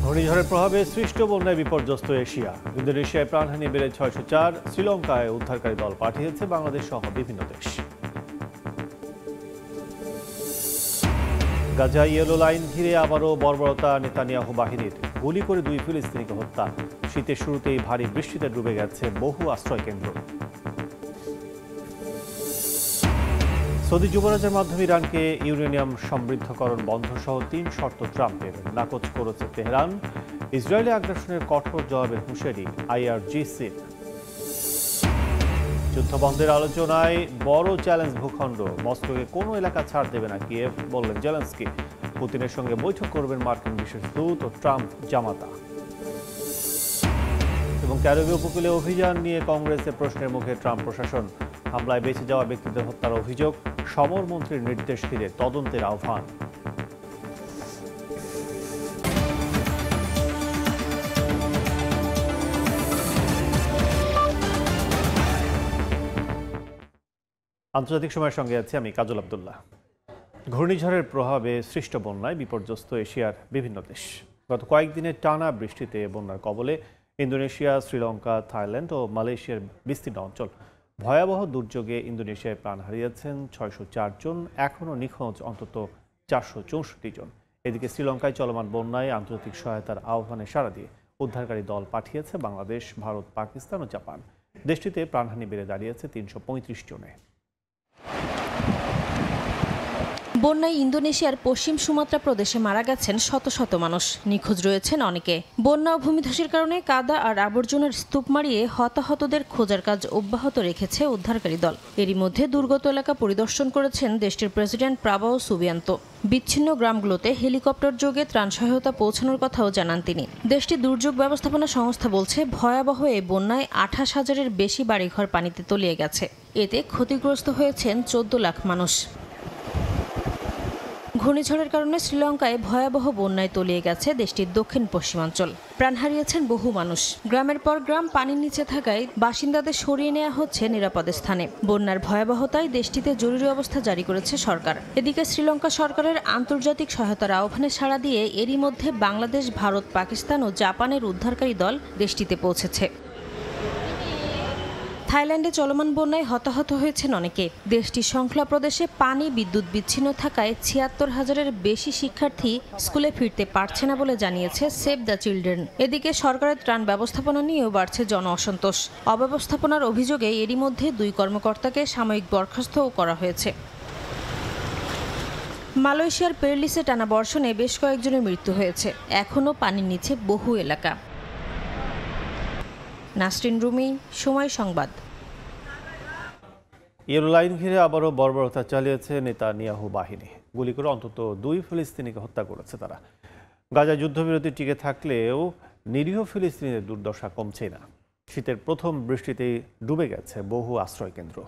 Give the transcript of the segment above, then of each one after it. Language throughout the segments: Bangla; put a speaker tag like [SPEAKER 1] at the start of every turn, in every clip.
[SPEAKER 1] ঘূর্ণিঝড়ের প্রভাবে সৃষ্ট বন্যায় বিপর্যস্ত এশিয়া। ইন্দোনেশিয়ায় প্রাণহানি বেড়ে 604, শ্রীলঙ্কায় উদ্ধারকারী দল পাঠিয়েছে বাংলাদেশ সহ বিভিন্ন দেশ। গাজায় ইয়েলো লাইন ঘিরে আবারও বর্বরতা নেতানিয়াহু বাহিনীর। গুলি করে 2 ফিলিস্তিনিকে হত্যা। শীতের শুরুতেই ভারী বৃষ্টিতে ডুবে গেছে বহু আশ্রয় কেন্দ্র। সৌদি যুবরাজের মাধ্যমে ইরানকে ইউরেনিয়াম সমৃদ্ধকরণ বন্ধ সহ 3 শর্ত ট্রাম্পের। নাকচ করেছে তেহরান। ইসরায়েলি আগ্রাসনের কঠোর জবাবের হুঁশিয়ারি IRGC'র। যুদ্ধবন্ধের আলোচনায় বড় চ্যালেঞ্জ ভূখণ্ড। মস্কোকে কোনো এলাকা ছাড় দেবে না কিয়েভ, বললেন জেলেনস্কি। পুতিনের সঙ্গে বৈঠক করবেন মার্কিন বিশেষ দূত ও ট্রাম্প জামাতা। এবং ক্যারিবীয় উপকূলে অভিযান নিয়ে কংগ্রেসের প্রশ্নের মুখে ট্রাম্প প্রশাসন। হামলায় বেঁচে যাওয়া ব্যক্তিদের হত্যার অভিযোগ। সমরমন্ত্রীর নির্দেশ দিলে তদন্তের আহ্বান। আন্তর্জাতিক সময়ের সঙ্গে আছি আমি কাজল আব্দুল্লাহ। ঘূর্ণিঝড়ের প্রভাবে সৃষ্ট বন্যায় বিপর্যস্ত এশিয়ার বিভিন্ন দেশ। গত কয়েকদিনের টানা বৃষ্টিতে বন্যার কবলে ইন্দোনেশিয়া, শ্রীলঙ্কা, থাইল্যান্ড ও মালয়েশিয়ার বিস্তীর্ণ অঞ্চল। ভয়াবহ দুর্যোগে ইন্দোনেশিয়ায় প্রাণ হারিয়েছেন 604 জন, এখনও নিখোঁজ অন্তত 464 জন। এদিকে শ্রীলঙ্কায় চলমান বন্যায় আন্তর্জাতিক সহায়তার আহ্বানে সাড়া দিয়ে উদ্ধারকারী দল পাঠিয়েছে বাংলাদেশ, ভারত, পাকিস্তান ও জাপান। দেশটিতে প্রাণহানি বেড়ে দাঁড়িয়েছে 335 জনে।
[SPEAKER 2] বন্যায় ইন্দোনেশিয়ার পশ্চিম সুমাত্রা প্রদেশে মারা গেছেন শত শত মানুষ, নিখোঁজ রয়েছেন অনেকে। বন্যা ও ভূমিধসের কারণে কাদা আর আবর্জনার স্তূপ মারিয়ে হতাহতদের খোঁজার কাজ অব্যাহত রেখেছে উদ্ধারকারী দল। এরই মধ্যে দুর্গত এলাকা পরিদর্শন করেছেন দেশটির প্রেসিডেন্ট প্রাবোও সুবিয়ান্তো। বিচ্ছিন্ন গ্রামগুলোতে হেলিকপ্টার যোগে ত্রাণ সহায়তা পৌঁছানোর কথাও জানান তিনি। দেশটির দুর্যোগ ব্যবস্থাপনা সংস্থা বলছে, ভয়াবহ এই বন্যায় 28,000-এর বেশি বাড়িঘর পানিতে তলিয়ে গেছে। এতে ক্ষতিগ্রস্ত হয়েছেন 14 লাখ মানুষ। ঘূর্ণিঝড়ের কারণে শ্রীলঙ্কায় ভয়াবহ বন্যায় তলিয়ে গেছে দেশটির দক্ষিণ পশ্চিমাঞ্চল। প্রাণ হারিয়েছেন বহু মানুষ। গ্রামের পর গ্রাম পানির নিচে থাকায় বাসিন্দাদের সরিয়ে নেওয়া হচ্ছে নিরাপদ স্থানে। বন্যার ভয়াবহতায় দেশটিতে জরুরি অবস্থা জারি করেছে সরকার। এদিকে শ্রীলঙ্কা সরকারের আন্তর্জাতিক সহায়তার আহ্বানে সাড়া দিয়ে এরই মধ্যে বাংলাদেশ, ভারত, পাকিস্তান ও জাপানের উদ্ধারকারী দল দেশটিতে পৌঁছেছে। থাইল্যান্ডে চলমান বন্যায় হতাহত হয়েছেন অনেকে। দেশটির সংখ্লা প্রদেশে পানি, বিদ্যুৎ বিচ্ছিন্ন থাকায় 76,000-এর বেশি শিক্ষার্থী স্কুলে ফিরতে পারছে না বলে জানিয়েছে সেভ দ্য চিলড্রেন। এদিকে সরকারের ত্রাণ ব্যবস্থাপনা নিয়েও বাড়ছে জন অসন্তোষ। অব্যবস্থাপনার অভিযোগে এরই মধ্যে 2 কর্মকর্তাকে সাময়িক বরখাস্তও করা হয়েছে। মালয়েশিয়ার পেরলিসে টানা বর্ষণে বেশ কয়েকজনের মৃত্যু হয়েছে। এখনও পানির নিচে বহু এলাকা। নাসরিন রুমি, সময় সংবাদ।
[SPEAKER 1] ইয়েলো লাইন ঘিরে আবারও বর্বরতা চালিয়েছে নেতানিয়াহু বাহিনী। গুলি করে অন্তত 2 ফিলিস্তিনিকে হত্যা করেছে তারা। গাজায় যুদ্ধবিরতি টিকে থাকলেও নিরীহ ফিলিস্তিনিদের দুর্দশা কমছেই না। শীতের প্রথম বৃষ্টিতেই ডুবে গেছে বহু আশ্রয় কেন্দ্র।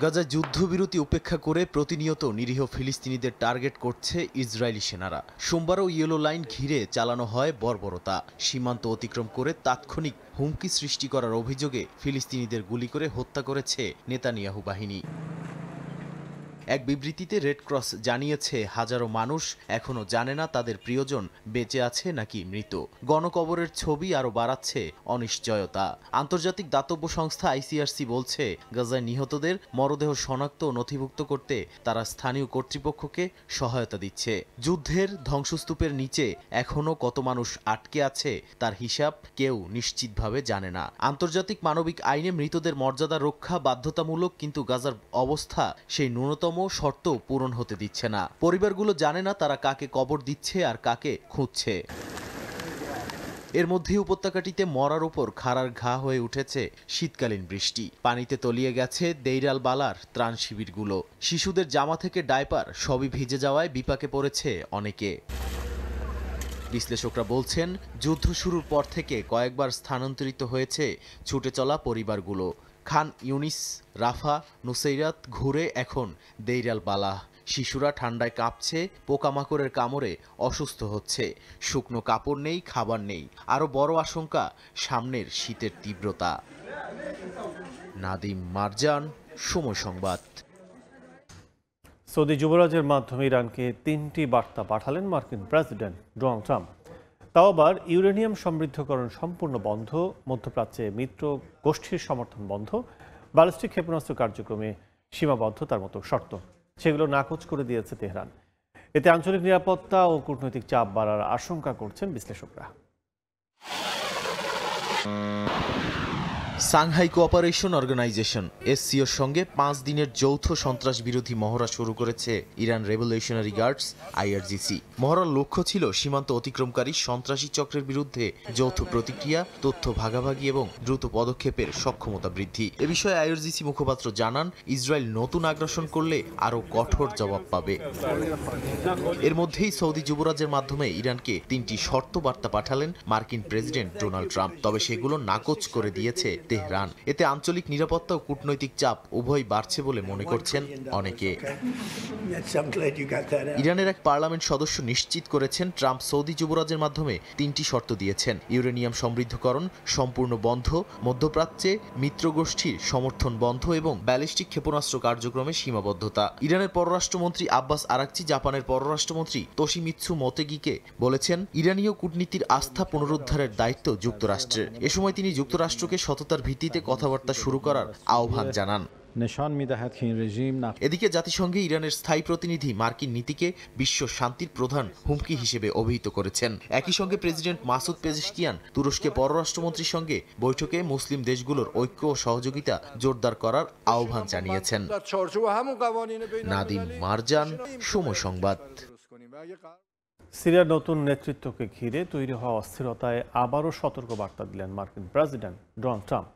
[SPEAKER 3] গাজায় যুদ্ধবিরতি উপেক্ষা করে প্রতিনিয়ত নিরীহ ফিলিস্তিনিদের টার্গেট করছে ইসরায়েলি সেনারা। সোমবারও ইয়েলো লাইন ঘিরে চালানো হয় বর্বরতা। সীমান্ত অতিক্রম করে তাৎক্ষণিক হুমকি সৃষ্টি করার অভিযোগে ফিলিস্তিনিদের গুলি করে হত্যা করেছে নেতানিয়াহু বাহিনী। এক বিবৃতিতে রেড ক্রস জানিয়েছে, হাজারো মানুষ এখনো জানে না তাদের প্রিয়জন বেঁচে আছে নাকি মৃত। গণকবরের ছবি আরও বাড়াচ্ছে অনিশ্চয়তা। আন্তর্জাতিক দাতব্য সংস্থা ICRC বলছে, গাজায় নিহতদের মরদেহ শনাক্ত ও নথিভুক্ত করতে তারা স্থানীয় কর্তৃপক্ষকে সহায়তা দিচ্ছে। যুদ্ধের ধ্বংসস্তূপের নিচে এখনো কত মানুষ আটকে আছে তার হিসাব কেউ নিশ্চিতভাবে জানে না। আন্তর্জাতিক মানবিক আইনে মৃতদের মর্যাদা রক্ষা বাধ্যতামূলক, কিন্তু গাজার অবস্থা সেই ন্যূনতম শর্ত পূরণ হতে দিচ্ছে না। পরিবারগুলো জানে না তারা কাকে কবর দিচ্ছে আর কাকে খুঁজছে। এর মধ্যে উপত্যকাটিতে মরার উপর খাড়ার ঘা হয়ে উঠেছে শীতকালীন বৃষ্টি। পানিতে তলিয়ে গেছে দেইরাল বালার ত্রাণ শিবিরগুলো। শিশুদের জামা থেকে ডায়পার সবই ভিজে যাওয়ায় বিপাকে পড়েছে অনেকে। বিশ্লেষকরা বলছেন, যুদ্ধ শুরুর পর থেকে কয়েকবার স্থানান্তরিত হয়েছে ছুটে চলা পরিবারগুলো। খান ইউনিস, রাফা, নুসৈরাত ঘুরে এখন দেইরাল বালাহ। শিশুরা ঠান্ডায় কাঁপছে, পোকামাকড়ের কামড়ে অসুস্থ হচ্ছে। শুকনো কাপড় নেই, খাবার নেই। আরও বড় আশঙ্কা সামনের শীতের তীব্রতা। নাদিম মারজান, সময় সংবাদ।
[SPEAKER 1] সৌদি যুবরাজের মাধ্যমে ইরানকে 3টি বার্তা পাঠালেন মার্কিন প্রেসিডেন্ট ডোনাল্ড ট্রাম্প। তাও আবার ইউরেনিয়াম সমৃদ্ধকরণ সম্পূর্ণ বন্ধ, মধ্যপ্রাচ্যে মিত্র গোষ্ঠীর সমর্থন বন্ধ, ব্যালিস্টিক ক্ষেপণাস্ত্র কার্যক্রমে সীমাবদ্ধতার মতো শর্ত, সেগুলো নাকচ করে দিয়েছে তেহরান। এতে আঞ্চলিক নিরাপত্তা ও কূটনৈতিক চাপ বাড়ার আশঙ্কা করছেন বিশ্লেষকরা।
[SPEAKER 3] সাংহাই কোঅপারেশন অর্গানাইজেশন এসসিওর সঙ্গে 5 দিনের যৌথ সন্ত্রাস বিরোধী মহড়া শুরু করেছে ইরান রেভলিউশনারি গার্ডস আইআরজিসি। মহড়ার লক্ষ্য ছিল সীমান্ত অতিক্রমকারী সন্ত্রাসী চক্রের বিরুদ্ধে যৌথ প্রতিক্রিয়া, তথ্য ভাগাভাগি এবং দ্রুত পদক্ষেপের সক্ষমতা বৃদ্ধি। এ বিষয়ে আইআরজিসি মুখপাত্র জানান, ইসরায়েল নতুন আগ্রাসন করলে আরও কঠোর জবাব পাবে। এর মধ্যেই সৌদি যুবরাজের মাধ্যমে ইরানকে 3টি শর্ত বার্তা পাঠালেন মার্কিন প্রেসিডেন্ট ডোনাল্ড ট্রাম্প। তবে সেগুলো নাকচ করে দিয়েছে তেহরান। এতে আঞ্চলিক নিরাপত্তা ও কূটনৈতিক চাপ উভয় বাড়ছে বলে মনে করছেন অনেকে। ইরানের এক পার্লামেন্ট সদস্য নিশ্চিত করেছেন, ট্রাম্প সৌদি যুবরাজের মাধ্যমে 3টি শর্ত দিয়েছেন: ইউরেনিয়াম সমৃদ্ধকরণ সম্পূর্ণ বন্ধ, মধ্যপ্রাচ্যে মিত্রগোষ্ঠীর সমর্থন বন্ধ এবং ব্যালিস্টিক ক্ষেপণাস্ত্র কার্যক্রমে সীমাবদ্ধতা। ইরানের পররাষ্ট্রমন্ত্রী আব্বাস আরাকচি জাপানের পররাষ্ট্রমন্ত্রী তোশিমিৎসু মোতেগিকে বলেছেন, ইরানীয় কূটনীতির আস্থা পুনরুদ্ধারের দায়িত্ব যুক্তরাষ্ট্রের। এ সময় তিনি যুক্তরাষ্ট্রকে সততার ভিত্তিতে কথাবার্তা শুরু করার আহ্বান জানান। এদিকে জাতিসংঘে ইরানের স্থায়ী প্রতিনিধি মার্কিন নীতিকে বিশ্ব শান্তির প্রধান হুমকি হিসেবে অভিহিত করেছেন। একই সঙ্গে প্রেসিডেন্ট মাসুদ পেজেশকিয়ান তুরস্কের পররাষ্ট্রমন্ত্রীর সঙ্গে বৈঠকে মুসলিম দেশগুলোর ঐক্য ও সহযোগিতা জোরদার করার আহ্বান জানিয়েছেন। নাদিম মারজান, সময় সংবাদ।
[SPEAKER 1] সিরিয়ার নতুন নেতৃত্বকে ঘিরে তৈরি হওয়া অস্থিরতায় আবারও সতর্কবার্তা দিলেন মার্কিন প্রেসিডেন্ট ডোনাল্ড ট্রাম্প।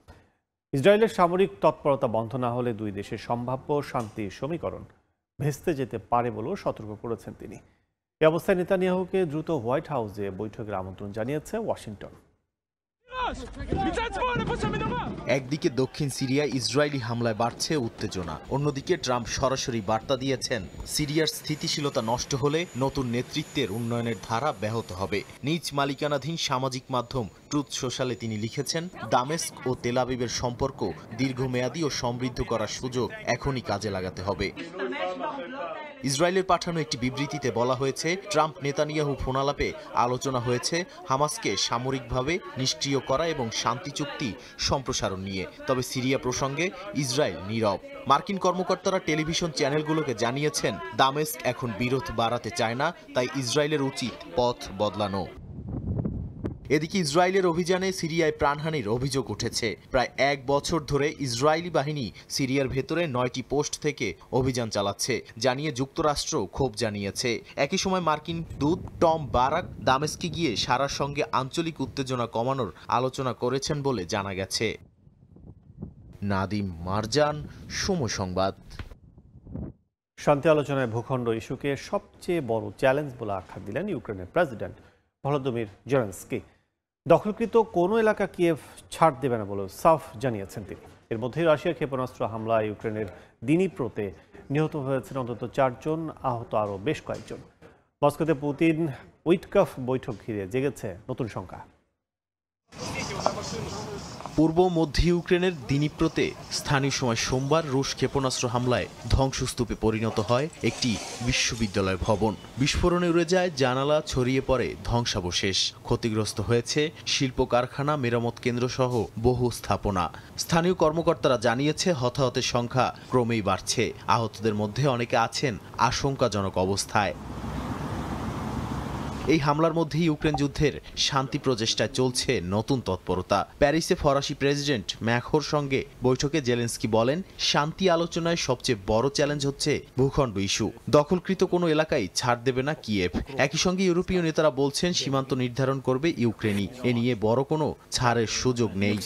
[SPEAKER 1] ইসরায়েলের সামরিক তৎপরতা বন্ধ না হলে দুই দেশের সম্ভাব্য শান্তি সমীকরণ ভেস্তে যেতে পারে বলেও সতর্ক করেছেন তিনি। এই অবস্থায় নেতানিয়াহুকে দ্রুত হোয়াইট হাউসে বৈঠকের আমন্ত্রণ জানিয়েছে ওয়াশিংটন।
[SPEAKER 3] একদিকে দক্ষিণ সিরিয়ায় ইসরায়েলি হামলায় বাড়ছে উত্তেজনা, অন্যদিকে ট্রাম্প সরাসরি বার্তা দিয়েছেন, সিরিয়ার স্থিতিশীলতা নষ্ট হলে নতুন নেতৃত্বের উন্নয়নের ধারা ব্যাহত হবে। নিজ মালিকানাধীন সামাজিক মাধ্যম ট্রুথ সোশ্যালে তিনি লিখেছেন, দামেস্ক ও তেল আবিবের সম্পর্ক দীর্ঘমেয়াদী ও সমৃদ্ধ করার সুযোগ এখনই কাজে লাগাতে হবে। ইসরায়েলের পাঠানো একটি বিবৃতিতে বলা হয়েছে, ট্রাম্প নেতানিয়াহু ফোনালাপে আলোচনা হয়েছে হামাসকে সামরিকভাবে নিষ্ক্রিয় করা এবং শান্তি চুক্তি সম্প্রসারণ নিয়ে। তবে সিরিয়া প্রসঙ্গে ইসরায়েল নীরব। মার্কিন কর্মকর্তারা টেলিভিশন চ্যানেলগুলোকে জানিয়েছেন, দামেস্ক এখন বিরোধ বাড়াতে চায় না, তাই ইসরায়েলের উচিত পথ বদলানো। এদিকে ইসরায়েলের অভিযানে সিরিয়ায় প্রাণহানির অভিযোগ উঠেছে। প্রায় 1 বছর ধরে ইসরায়েলি বাহিনী সিরিয়ার ভেতরে 9টি পোস্ট থেকে অভিযান চালাচ্ছে, জানিয়ে যুক্তরাষ্ট্র ক্ষোভ জানিয়েছে। একই সময় মার্কিন দূত টম বারাক দামেস্কে গিয়ে সারার সঙ্গে আঞ্চলিক উত্তেজনা কমানোর আলোচনা করেছেন বলে জানা গেছে। নাদিম মারজান, সময় সংবাদ।
[SPEAKER 1] শান্তি আলোচনায় ভূখণ্ড ইস্যুকে সবচেয়ে বড় চ্যালেঞ্জ বলে আখ্যা দিলেন ইউক্রেনের প্রেসিডেন্ট ভলোদিমির জেলেনস্কি। দখলকৃত কোনো এলাকা কিয়েভ ছাড় দেবে না বলেও সাফ জানিয়েছেন তিনি। এর মধ্যেই রাশিয়ার ক্ষেপণাস্ত্র হামলায় ইউক্রেনের দিনিপ্রোতে নিহত হয়েছেন অন্তত 4 জন, আহত আরও বেশ কয়েকজন। মস্কোতে পুতিন উইটকাফ বৈঠক ঘিরে জেগেছে নতুন শঙ্কা।
[SPEAKER 3] পূর্ব মধ্য ইউক্রেনের দিনিপ্রোতে স্থানীয় সময় সোমবার রুশ ক্ষেপণাস্ত্র হামলায় ধ্বংসস্তূপে পরিণত হয় একটি বিশ্ববিদ্যালয় ভবন। বিস্ফোরণে উড়ে যায় জানালা, ছড়িয়ে পড়ে ধ্বংসাবশেষ। ক্ষতিগ্রস্ত হয়েছে শিল্প কারখানা, মেরামত কেন্দ্র সহ বহু স্থাপনা। স্থানীয় কর্মকর্তারা জানিয়েছে, হতাহতের সংখ্যা ক্রমেই বাড়ছে। আহতদের মধ্যে অনেকে আছেন আশঙ্কাজনক অবস্থায়। এই হামলার মধ্যে ইউক্রেন যুদ্ধের শান্তি প্রচেষ্টায় চলছে নতুন তৎপরতা। প্যারিসে ফরাসি প্রেসিডেন্ট ম্যাখোর সঙ্গে বৈঠকে জেলেনস্কি বলেন, শান্তি আলোচনায় সবচেয়ে বড় চ্যালেঞ্জ হচ্ছে ভূখণ্ড ইস্যু। দখলকৃত কোনো এলাকায় ছাড় দেবে না কিয়েভ। একই সঙ্গে ইউরোপীয় নেতারা বলছেন, সীমান্ত নির্ধারণ করবে ইউক্রেনই, এ নিয়ে বড় কোনো ছাড়ের সুযোগ নেই।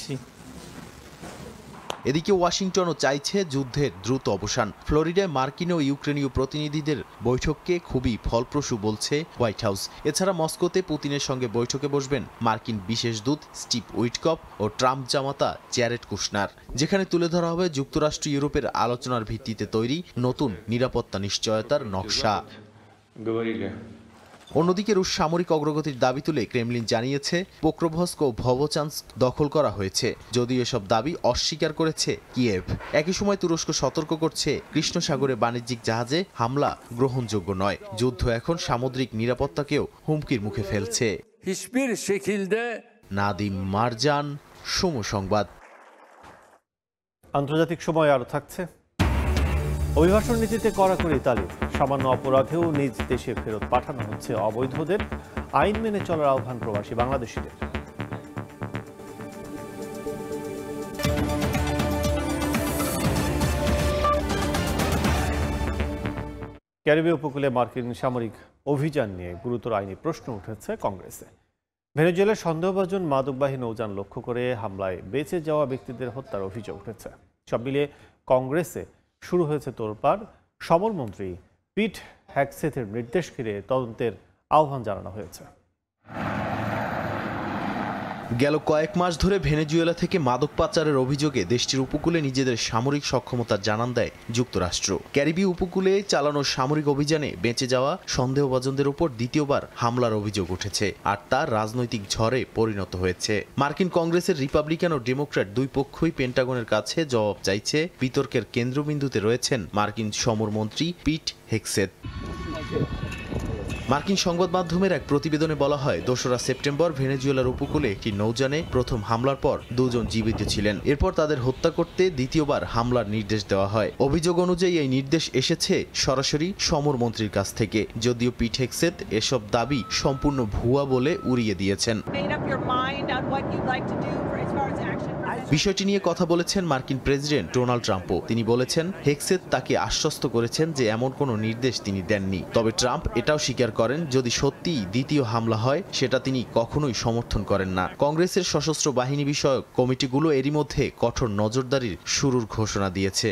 [SPEAKER 3] এদিকে ওয়াশিংটনও চাইছে যুদ্ধের দ্রুত অবসান। ফ্লোরিডায় মার্কিন ও ইউক্রেনীয় প্রতিনিধিদের বৈঠককে খুবই ফলপ্রসূ বলছে হোয়াইট হাউস। এছাড়া মস্কোতে পুতিনের সঙ্গে বৈঠকে বসবেন মার্কিন বিশেষ দূত স্টিভ উইটকফ ও ট্রাম্প জামাতা জ্যারেড কুশনার, যেখানে তুলে ধরা হবে যুক্তরাষ্ট্র ইউরোপের আলোচনার ভিত্তিতে তৈরি নতুন নিরাপত্তা নিশ্চয়তার নকশা। অন্যদিকে রুশ সামরিক অগ্রগতির দাবি তুলে ক্রেমলিন জানিয়েছে পোক্রোভস্ক ও ভভোচান্স্ক দখল করা হয়েছে, যদিও এসব দাবি অস্বীকার করেছে কিয়েভ। একই সময় তুরস্ক সতর্ক করছে কৃষ্ণ সাগরে বাণিজ্যিক জাহাজে হামলা গ্রহণযোগ্য নয়। যুদ্ধ এখন সামুদ্রিক নিরাপত্তাকেও হুমকির মুখে ফেলছে। নাদিম মারজান, সময় সংবাদ।
[SPEAKER 1] আন্তর্জাতিক সময় আরও থাকছে। অভিবাসন নীতিতে কড়াকড়ি তালিম, সামান্য অপরাধেও নিজ দেশে ফেরত পাঠানো হচ্ছে অবৈধদের। আইন মেনে চলার আহ্বান প্রবাসী বাংলাদেশিদের। ক্যারিবীয় উপকূলে মার্কিন সামরিক অভিযান নিয়ে গুরুতর আইনি প্রশ্ন উঠেছে কংগ্রেসে। ভেনেজুয়েলার সন্দেহভাজন মাদকবাহী নৌযান লক্ষ্য করে হামলায় বেঁচে যাওয়া ব্যক্তিদের হত্যার অভিযোগ উঠেছে। সব মিলিয়ে কংগ্রেসে শুরু হয়েছে তোলপাড়। সমরমন্ত্রী পিট হ্যাগসেথের নির্দেশ ঘিরে তদন্তের আহ্বান জানানো হয়েছে।
[SPEAKER 3] গেল কয়েক মাস ধরে ভেনেজুয়েলা থেকে মাদক পাচারের অভিযোগে দেশটির উপকূলে নিজেদের সামরিক সক্ষমতা জানান দেয় যুক্তরাষ্ট্র। ক্যারিবীয় উপকূলে চালানো সামরিক অভিযানে বেঁচে যাওয়া সন্দেহভাজনদের উপর দ্বিতীয়বার হামলার অভিযোগ উঠেছে, আর তা রাজনৈতিক ঝড়ে পরিণত হয়েছে। মার্কিন কংগ্রেসের রিপাবলিকান ও ডেমোক্র্যাট দুই পক্ষই পেন্টাগনের কাছে জবাব চাইছে। বিতর্কের কেন্দ্রবিন্দুতে রয়েছেন মার্কিন সমরমন্ত্রী পিট হেগসেথ। মার্কিন সংবাদ মাধ্যমের এক প্রতিবেদনে বলা হয়, ২রা সেপ্টেম্বর ভেনেজুয়েলার উপকূলে একটি নৌযানে প্রথম হামলার পর ২ জন জীবিত ছিলেন। এরপর তাদের হত্যা করতে দ্বিতীয়বার হামলার নির্দেশ দেওয়া হয়। অভিযোগ অনুযায়ী এই নির্দেশ এসেছে সরাসরি সমরমন্ত্রীর কাছ থেকে, যদিও পিট হেগসেথ এসব দাবি সম্পূর্ণ ভুয়া বলে উড়িয়ে দিয়েছেন। বিষয়টি নিয়ে কথা বলেছেন মার্কিন প্রেসিডেন্ট ডোনাল্ড ট্রাম্পও। তিনি বলেছেন, হেগসেথ তাকে আশ্বস্ত করেছেন যে এমন কোনো নির্দেশ তিনি দেননি। তবে ট্রাম্প এটাও স্বীকার করেন, যদি সত্যিই দ্বিতীয় হামলা হয় সেটা তিনি কখনোই সমর্থন করেন না। কংগ্রেসের সশস্ত্র বাহিনী বিষয়ক কমিটিগুলো এরই মধ্যে কঠোর নজরদারির শুরুর ঘোষণা দিয়েছে।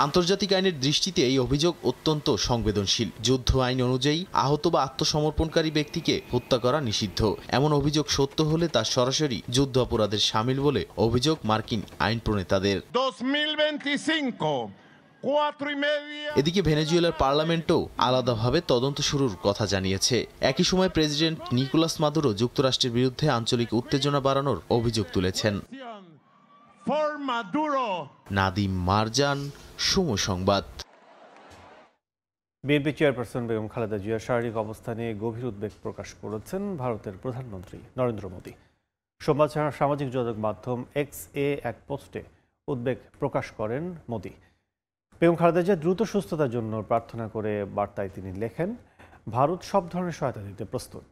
[SPEAKER 3] আন্তর্জাতিক আইনের দৃষ্টিতে এই অভিযোগ অত্যন্ত সংবেদনশীল। যুদ্ধ আইন অনুযায়ী আহত বা আত্মসমর্পণকারী ব্যক্তিকে হত্যা করা নিষিদ্ধ। এমন অভিযোগ সত্য হলে তা সরাসরি যুদ্ধ অপরাধের শামিল বলে অভিযোগ মার্কিন আইন প্রণেতাদের। এদিকে ভেনেজুয়েলার পার্লামেন্টও আলাদাভাবে তদন্ত শুরুর কথা জানিয়েছে। একই সময় প্রেসিডেন্ট নিকোলাস মাদুরো যুক্তরাষ্ট্রের বিরুদ্ধে আঞ্চলিক উত্তেজনা বাড়ানোর অভিযোগ তুলেছেন। নাদিম মারজান, সময় সংবাদ।
[SPEAKER 1] বিএনপি চেয়ারপারসন বেগম খালেদা জিয়ার শারীরিক অবস্থা নিয়ে গভীর উদ্বেগ প্রকাশ করেছেন ভারতের প্রধানমন্ত্রী নরেন্দ্র মোদী। সোমবার সামাজিক যোগাযোগ মাধ্যম এক্স এ এক পোস্টে উদ্বেগ প্রকাশ করেন মোদী। বেগম খালেদা জিয়ার দ্রুত সুস্থতার জন্য প্রার্থনা করে বার্তায় তিনি লেখেন, ভারত সব ধরনের সহায়তা দিতে প্রস্তুত।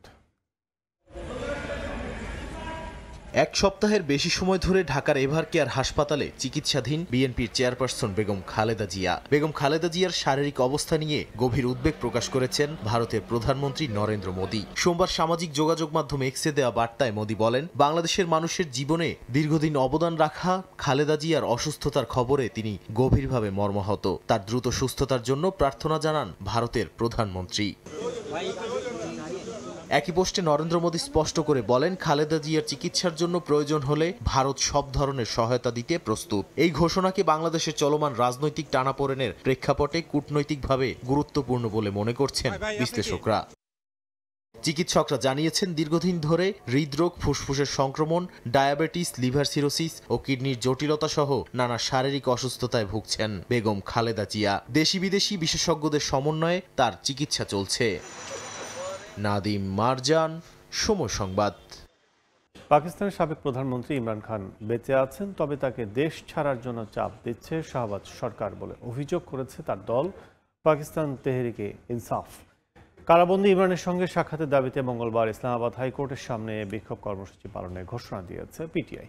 [SPEAKER 3] এক সপ্তাহের বেশি সময় ধরে ঢাকার এভার কেয়ার হাসপাতালে চিকিৎসাধীন বিএনপির চেয়ারপারসন বেগম খালেদা জিয়া। বেগম খালেদা জিয়ার শারীরিক অবস্থা নিয়ে গভীর উদ্বেগ প্রকাশ করেছেন ভারতের প্রধানমন্ত্রী নরেন্দ্র মোদী। সোমবার সামাজিক যোগাযোগ মাধ্যম এক্সে দেওয়া বার্তায় মোদী বলেন, বাংলাদেশের মানুষের জীবনে দীর্ঘদিন অবদান রাখা খালেদা জিয়ার অসুস্থতার খবরে তিনি গভীরভাবে মর্মাহত। তার দ্রুত সুস্থতার জন্য প্রার্থনা জানান ভারতের প্রধানমন্ত্রী। একই পোস্টে নরেন্দ্র মোদী স্পষ্ট করে বলেন, খালেদা জিয়ার চিকিৎসার জন্য প্রয়োজন হলে ভারত সব ধরনের সহায়তা দিতে প্রস্তুত। এই ঘোষণাকে বাংলাদেশের চলমান রাজনৈতিক টানাপোড়েনের প্রেক্ষাপটে কূটনৈতিকভাবে গুরুত্বপূর্ণ বলে মনে করছেন বিশ্লেষকরা। চিকিৎসকরা জানিয়েছেন, দীর্ঘদিন ধরে হৃদরোগ, ফুসফুসের সংক্রমণ, ডায়াবেটিস, লিভার সিরোসিস ও কিডনির জটিলতা সহ নানা শারীরিক অসুস্থতায় ভুগছেন বেগম খালেদা জিয়া। দেশি বিদেশি বিশেষজ্ঞদের সমন্বয়ে তার চিকিৎসা চলছে। নাদিম মারজান, সময় সংবাদ।
[SPEAKER 1] পাকিস্তানের সাবেক প্রধানমন্ত্রী ইমরান খান বেঁচে আছেন, তবে তাকে দেশ ছাড়ার জন্য চাপ দিচ্ছে শাহবাজ সরকার বলে অভিযোগ করেছে তার দল পাকিস্তান তেহরিকে ইনসাফ। কারাবন্দী ইমরানের সঙ্গে সাক্ষাতের দাবিতে মঙ্গলবার ইসলামাবাদ হাইকোর্টের সামনে বিক্ষোভ কর্মসূচি পালনের ঘোষণা দিয়েছে পিটিআই।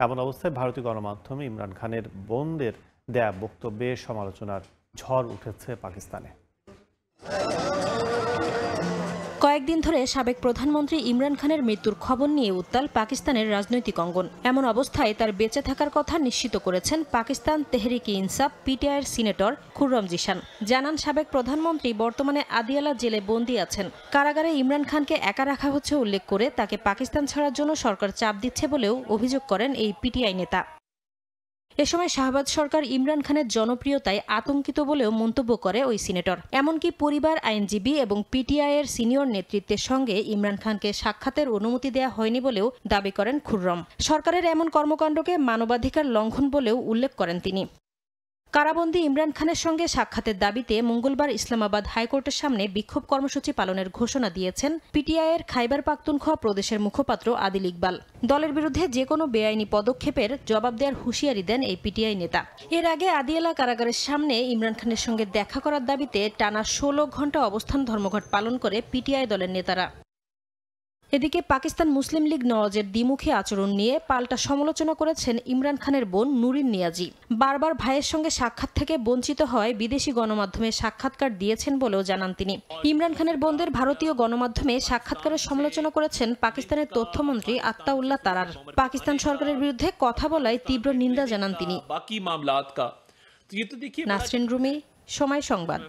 [SPEAKER 1] এমন অবস্থায় ভারতীয় গণমাধ্যমে ইমরান খানের বোনদের দেয়া বক্তব্যে সমালোচনার ঝড় উঠেছে পাকিস্তানে।
[SPEAKER 2] কয়েকদিন ধরে সাবেক প্রধানমন্ত্রী ইমরান খানের মৃত্যুর খবর নিয়ে উত্তাল পাকিস্তানের রাজনৈতিক অঙ্গন। এমন অবস্থায় তার বেঁচে থাকার কথা নিশ্চিত করেছেন পাকিস্তান তেহরিকে ইনসাফ পিটিআইয়ের সিনেটর খুররম জিশান। জানান, সাবেক প্রধানমন্ত্রী বর্তমানে আদিয়ালা জেলে বন্দী আছেন। কারাগারে ইমরান খানকে একা রাখা হচ্ছে উল্লেখ করে তাকে পাকিস্তান ছাড়ার জন্য সরকার চাপ দিচ্ছে বলেও অভিযোগ করেন এই পিটিআই নেতা। এ সময় শাহবাজ সরকার ইমরান খানের জনপ্রিয়তায় আতঙ্কিত বলেও মন্তব্য করে ওই সিনেটর। এমনকি পরিবার, আইনজীবী এবং পিটিআইয়ের সিনিয়র নেতৃত্বের সঙ্গে ইমরান খানকে সাক্ষাতের অনুমতি দেওয়া হয়নি বলেও দাবি করেন খুররম। সরকারের এমন কর্মকাণ্ডকে মানবাধিকার লঙ্ঘন বলেও উল্লেখ করেন তিনি। কারাবন্দী ইমরান খানের সঙ্গে সাক্ষাতের দাবিতে মঙ্গলবার ইসলামাবাদ হাইকোর্টের সামনে বিক্ষোভ কর্মসূচি পালনের ঘোষণা দিয়েছেন পিটিআইয়ের খাইবার পাখতুনখোয়া প্রদেশের মুখপাত্র আদিল ইকবাল। দলের বিরুদ্ধে যে কোনো বেআইনি পদক্ষেপের জবাব দেওয়ার হুঁশিয়ারি দেন এই পিটিআই নেতা। এর আগে আদিয়ালা কারাগারের সামনে ইমরান খানের সঙ্গে দেখা করার দাবিতে টানা 16 ঘণ্টা অবস্থান ধর্মঘট পালন করে পিটিআই দলের নেতারা। এদিকে পাকিস্তান মুসলিম লীগ নওয়াজের দ্বিমুখী আচরণ নিয়ে পাল্টা সমালোচনা করেছেন ইমরান খানের বোন নুরিন নিয়াজি। বারবার ভাইয়ের সঙ্গে সাক্ষাৎ থেকে বঞ্চিত হয় বিদেশি গণমাধ্যমে সাক্ষাৎকার দিয়েছেন বলেও জানান তিনি। ইমরান খানের বোনদের ভারতীয় গণমাধ্যমে সাক্ষাৎকারের সমালোচনা করেছেন পাকিস্তানের তথ্যমন্ত্রী আত্তাউল্লাহ তারার। পাকিস্তান সরকারের বিরুদ্ধে কথা বলায় তীব্র নিন্দা জানান তিনি। নাসরিন রুমি, সময় সংবাদ।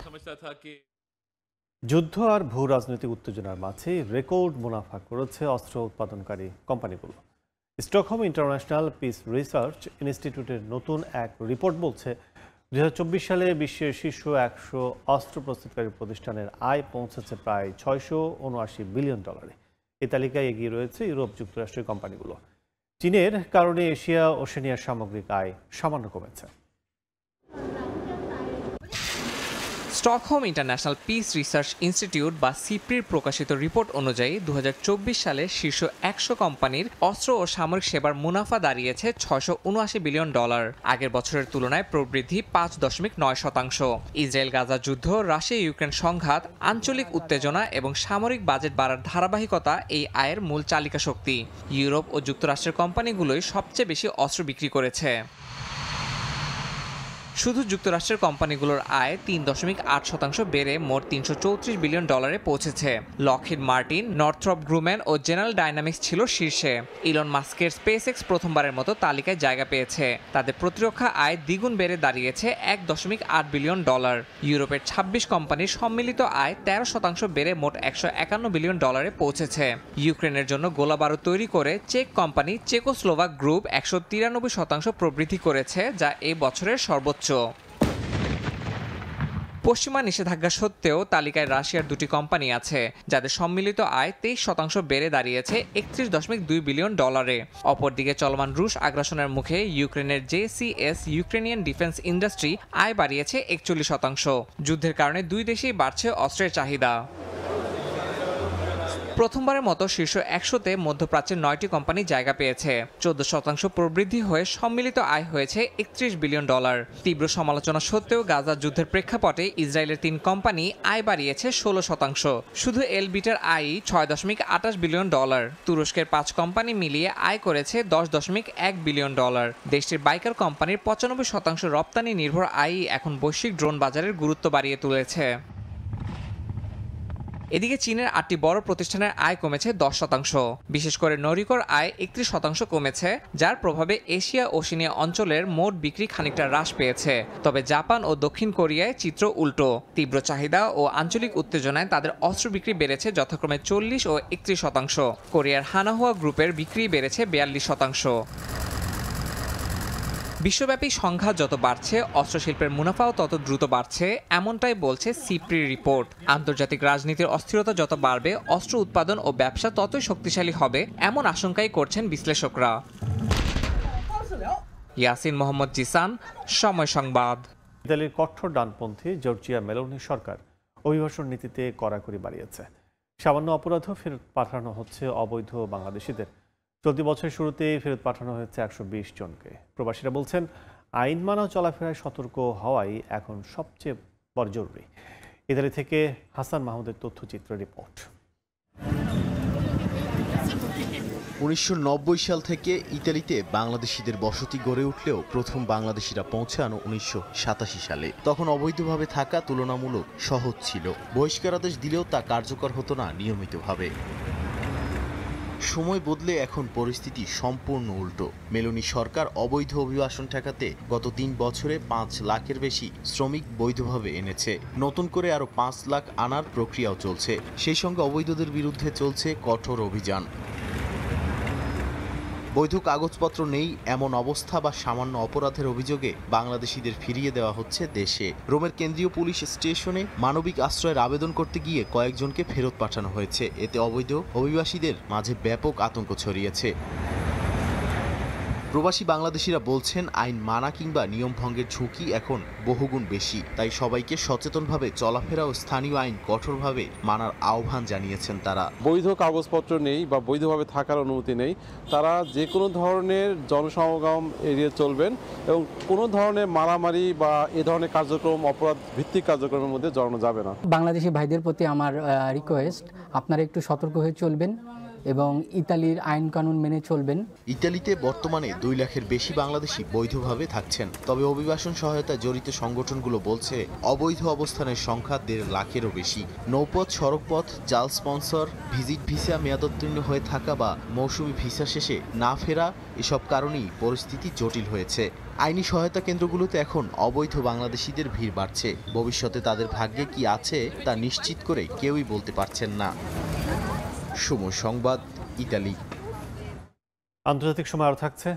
[SPEAKER 1] যুদ্ধ আর ভূ রাজনৈতিক উত্তেজনার মাঝে রেকর্ড মুনাফা করেছে অস্ত্র উৎপাদনকারী কোম্পানিগুলো। স্টকহোম ইন্টারন্যাশনাল পিস রিসার্চ ইনস্টিটিউটের নতুন এক রিপোর্ট বলছে 2024 সালে বিশ্বের শীর্ষ 100 অস্ত্র প্রস্তুতকারী প্রতিষ্ঠানের আয় পৌঁছেছে প্রায় $679 বিলিয়ন। এই তালিকায় এগিয়ে রয়েছে ইউরোপ যুক্তরাষ্ট্রের কোম্পানিগুলো। চীনের কারণে এশিয়া ওশেনিয়ার সামগ্রিক আয় সামান্য কমেছে।
[SPEAKER 4] Stockholm international piece research institute বা সিপ্রির প্রকাশিত রিপোর্ট অনুযায়ী 2024 সালে শীর্ষ 100 কোম্পানির অস্ত্র ও সামরিক সেবার মুনাফা দাঁড়িয়েছে $679 বিলিয়ন। আগের বছরের তুলনায় প্রবৃদ্ধি 5.9%। ইসরায়েল গাজা যুদ্ধ, রাশিয়া ইউক্রেন সংঘাত, আঞ্চলিক উত্তেজনা এবং সামরিক বাজেট বাড়ার ধারাবাহিকতা এই আয়ের মূল চালিকা শক্তি। ইউরোপ ও যুক্তরাষ্ট্রের কোম্পানিগুলোই সবচেয়ে বেশি অস্ত্র বিক্রি করেছে। শুধু যুক্তরাষ্ট্রের কোম্পানিগুলোর আয় 3.8% বেড়ে মোট $334 বিলিয়ন পৌঁছেছে। লকহিড মার্টিন, নর্থ্রপ গ্রুম্যান ও জেনারেল ডাইনামিক্স ছিল শীর্ষে। ইলন মাস্কের স্পেসএক্স প্রথমবারের মতো তালিকায় জায়গা পেয়েছে। তাদের প্রতিরক্ষা আয় দ্বিগুণ বেড়ে দাঁড়িয়েছে $1.8 বিলিয়ন। ইউরোপের 26 কোম্পানির সম্মিলিত আয় 13% বেড়ে মোট $151 বিলিয়ন পৌঁছেছে। ইউক্রেনের জন্য গোলাবারুদ তৈরি করে চেক কোম্পানি চেকোস্লোভাক গ্রুপ 193% প্রবৃদ্ধি করেছে, যা এই বছরের সর্বোচ্চ। পশ্চিমা নিষেধাজ্ঞা সত্ত্বেও তালিকায় রাশিয়ার 2টি কোম্পানি আছে, যাদের সম্মিলিত আয় 23% বেড়ে দাঁড়িয়েছে $31.2 বিলিয়ন। অপরদিকে চলমান রুশ আগ্রাসনের মুখে ইউক্রেনের জেসিএস ইউক্রেনিয়ান ডিফেন্স ইন্ডাস্ট্রি আয় বাড়িয়েছে 41%। যুদ্ধের কারণে দুই দেশেই বাড়ছে অস্ত্রের চাহিদা। প্রথমবারের মতো শীর্ষ 100-তে মধ্যপ্রাচ্যের 9টি কোম্পানি জায়গা পেয়েছে। 14% প্রবৃদ্ধি হয়ে সম্মিলিত আয় হয়েছে $31 বিলিয়ন। তীব্র সমালোচনা সত্ত্বেও গাজা যুদ্ধের প্রেক্ষাপটে ইসরায়েলের 3 কোম্পানি আয় বাড়িয়েছে 16%। শুধু এলবিটার আয়ই $6.28 বিলিয়ন। তুরস্কের 5 কোম্পানি মিলিয়ে আয় করেছে $10.1 বিলিয়ন। দেশটির বাইকার কোম্পানির 95% রপ্তানি নির্ভর আয়ই এখন বৈশ্বিক ড্রোন বাজারের গুরুত্ব বাড়িয়ে তুলেছে। এদিকে চীনের 8টি বড় প্রতিষ্ঠানের আয় কমেছে 10%। বিশেষ করে নরিকর আয় 31% কমেছে, যার প্রভাবে এশিয়া ওশেনিয়া অঞ্চলের মোট বিক্রি খানিকটা হ্রাস পেয়েছে। তবে জাপান ও দক্ষিণ কোরিয়ায় চিত্র উল্টো। তীব্র চাহিদা ও আঞ্চলিক উত্তেজনায় তাদের অস্ত্র বিক্রি বেড়েছে যথাক্রমে 40% ও 31%। কোরিয়ার হানাহুয়া গ্রুপের বিক্রি বেড়েছে 42%। বিশ্বব্যাপী সংঘাত যত বাড়ছে, অস্ত্রশিল্পের মুনাফাও তত দ্রুত বাড়ছে, এমনটাই বলছে সিপ্রি রিপোর্ট। আন্তর্জাতিক রাজনীতির অস্থিরতা যত বাড়বে, অস্ত্র উৎপাদন ও ব্যবসা ততই শক্তিশালী হবে, এমন আশঙ্কাই করছেন বিশ্লেষকরা। ইয়াসিন মোহাম্মদ জিসান, সময় সংবাদ।
[SPEAKER 1] ইতালির কঠোর ডানপন্থী জর্জিয়া মেলোনি সরকার অভিবাসন নীতিতে কড়াকড়ি বাড়িয়েছে। সামান্য অপরাধও ফেরত পাঠানো হচ্ছে অবৈধ বাংলাদেশিদের। চলতি বছরের শুরুতে ফেরত পাঠানো হয়েছে 120 জনকে। প্রবাসীরা বলছেন, আইন মানা চলাফেরায় সতর্ক হওয়াই এখন সবচেয়ে বড় জরুরি। ইতালি থেকে হাসান মাহমুদের তথ্যচিত্র রিপোর্ট।
[SPEAKER 3] 1990 সাল থেকে ইতালিতে বাংলাদেশিদের বসতি গড়ে উঠলেও প্রথম বাংলাদেশিরা পৌঁছানো 1987 সালে। তখন অবৈধভাবে থাকা তুলনামূলক সহজ ছিল। বহিষ্কারাদেশ দিলেও তা কার্যকর হতো না নিয়মিতভাবে। সময় বদলে এখন পরিস্থিতি সম্পূর্ণ উল্টো। মেলোনি সরকার অবৈধ অভিবাসন ঠেকাতে গত 3 বছরে 5 লাখের বেশি শ্রমিক বৈধভাবে এনেছে। নতুন করে আরও 5 লাখ আনার প্রক্রিয়াও চলছে। সেই সঙ্গে অবৈধদের বিরুদ্ধে চলছে কঠোর অভিযান। বৈধ কাগজপত্র নেই এমন অবস্থা বা সামান্য অপরাধের অভিযোগে বাংলাদেশিদের ফিরিয়ে দেওয়া হচ্ছে দেশে। রোমের কেন্দ্রীয় পুলিশ স্টেশনে মানবিক আশ্রয়ের আবেদন করতে গিয়ে কয়েকজনকে ফেরত পাঠানো হয়েছে। এতে অবৈধ অভিবাসীদের মাঝে ব্যাপক আতঙ্ক ছড়িয়েছে। প্রবাসী বাংলাদেশিরা বলছেন, আইন মানা কিংবা নিয়ম ভঙ্গের ঝুঁকি এখন বহুগুণ বেশি। তাই সবাইকে সচেতনভাবে চলাফেরা ও স্থানীয় আইন কঠোরভাবে মানার আহ্বান জানিয়েছেন তারা।
[SPEAKER 5] বৈধ কাগজপত্র নেই বা বৈধভাবে থাকার অনুমতি নেই, তারা যে কোনো ধরনের জনসমাগম এড়িয়ে চলবেন এবং কোনো ধরনের মারামারি বা এ ধরনের কার্যক্রম, অপরাধ ভিত্তিক কার্যক্রমের মধ্যে জড়ানো যাবে না।
[SPEAKER 6] বাংলাদেশি ভাইদের প্রতি আমার রিকোয়েস্ট, আপনারা একটু সতর্ক হয়ে চলবেন এবং ইতালির আইন কানুন মেনে চলবেন।
[SPEAKER 3] ইতালিতে বর্তমানে 2 লাখের বেশি বাংলাদেশি বৈধভাবে থাকছেন। তবে অভিবাসন সহায়তায় জড়িত সংগঠনগুলো বলছে অবৈধ অবস্থানের সংখ্যা 1.5 লাখেরও বেশি। নৌপথ, সড়কপথ, জাল স্পন্সর, ভিজিট ভিসা মেয়াদোত্তীর্ণ হয়ে থাকা বা মৌসুমি ভিসা শেষে না ফেরা, এসব কারণেই পরিস্থিতি জটিল হয়েছে। আইনি সহায়তা কেন্দ্রগুলোতে এখন অবৈধ বাংলাদেশিদের ভিড় বাড়ছে। ভবিষ্যতে তাদের ভাগ্যে কি আছে তা নিশ্চিত করে কেউই বলতে পারছেন না। সময় সংবাদ, ইতালি।
[SPEAKER 1] আন্তর্জাতিক সময় আরও থাকছে।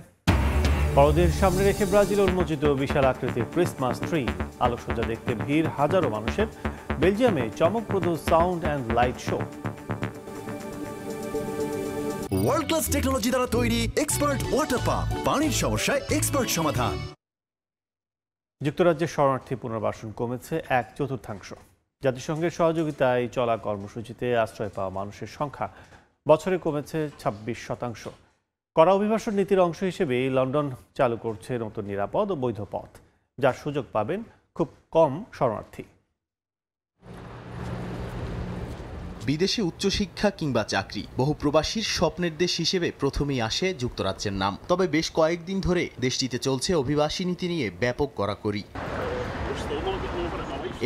[SPEAKER 1] বড়দিন সামনে রেখে ব্রাজিলে উন্মোচিত বিশাল আকৃতির ক্রিসমাস ট্রি। আলোকসজ্জা দেখতে ভিড় হাজারো মানুষের। বেলজিয়ামে চমকপ্রদ sound and light show.
[SPEAKER 7] World class technology দ্বারা তৈরি এক্সপার্ট ওয়াটার পাম্প, পানির সমস্যায় এক্সপার্ট সমাধান।
[SPEAKER 1] যুক্তরাজ্যের শরণার্থী পুনর্বাসন কমেছে 1/4। জাতিসংঘের সহযোগিতায় চলা কর্মসূচিতে আশ্রয় পাওয়া মানুষের সংখ্যা বছরে কমেছে 26%। কড়া অভিবাসন নীতির অংশ হিসেবে লন্ডন চালু করছে নতুন নিরাপদ ও বৈধ পথ, যার সুযোগ পাবেন খুব কম শরণার্থী।
[SPEAKER 3] বিদেশে উচ্চশিক্ষা কিংবা চাকরি, বহু প্রবাসীর স্বপ্নের দেশ হিসেবে প্রথমেই আসে যুক্তরাজ্যের নাম। তবে বেশ কয়েকদিন ধরে দেশটিতে চলছে অভিবাসী নীতি নিয়ে ব্যাপক কড়াকড়ি।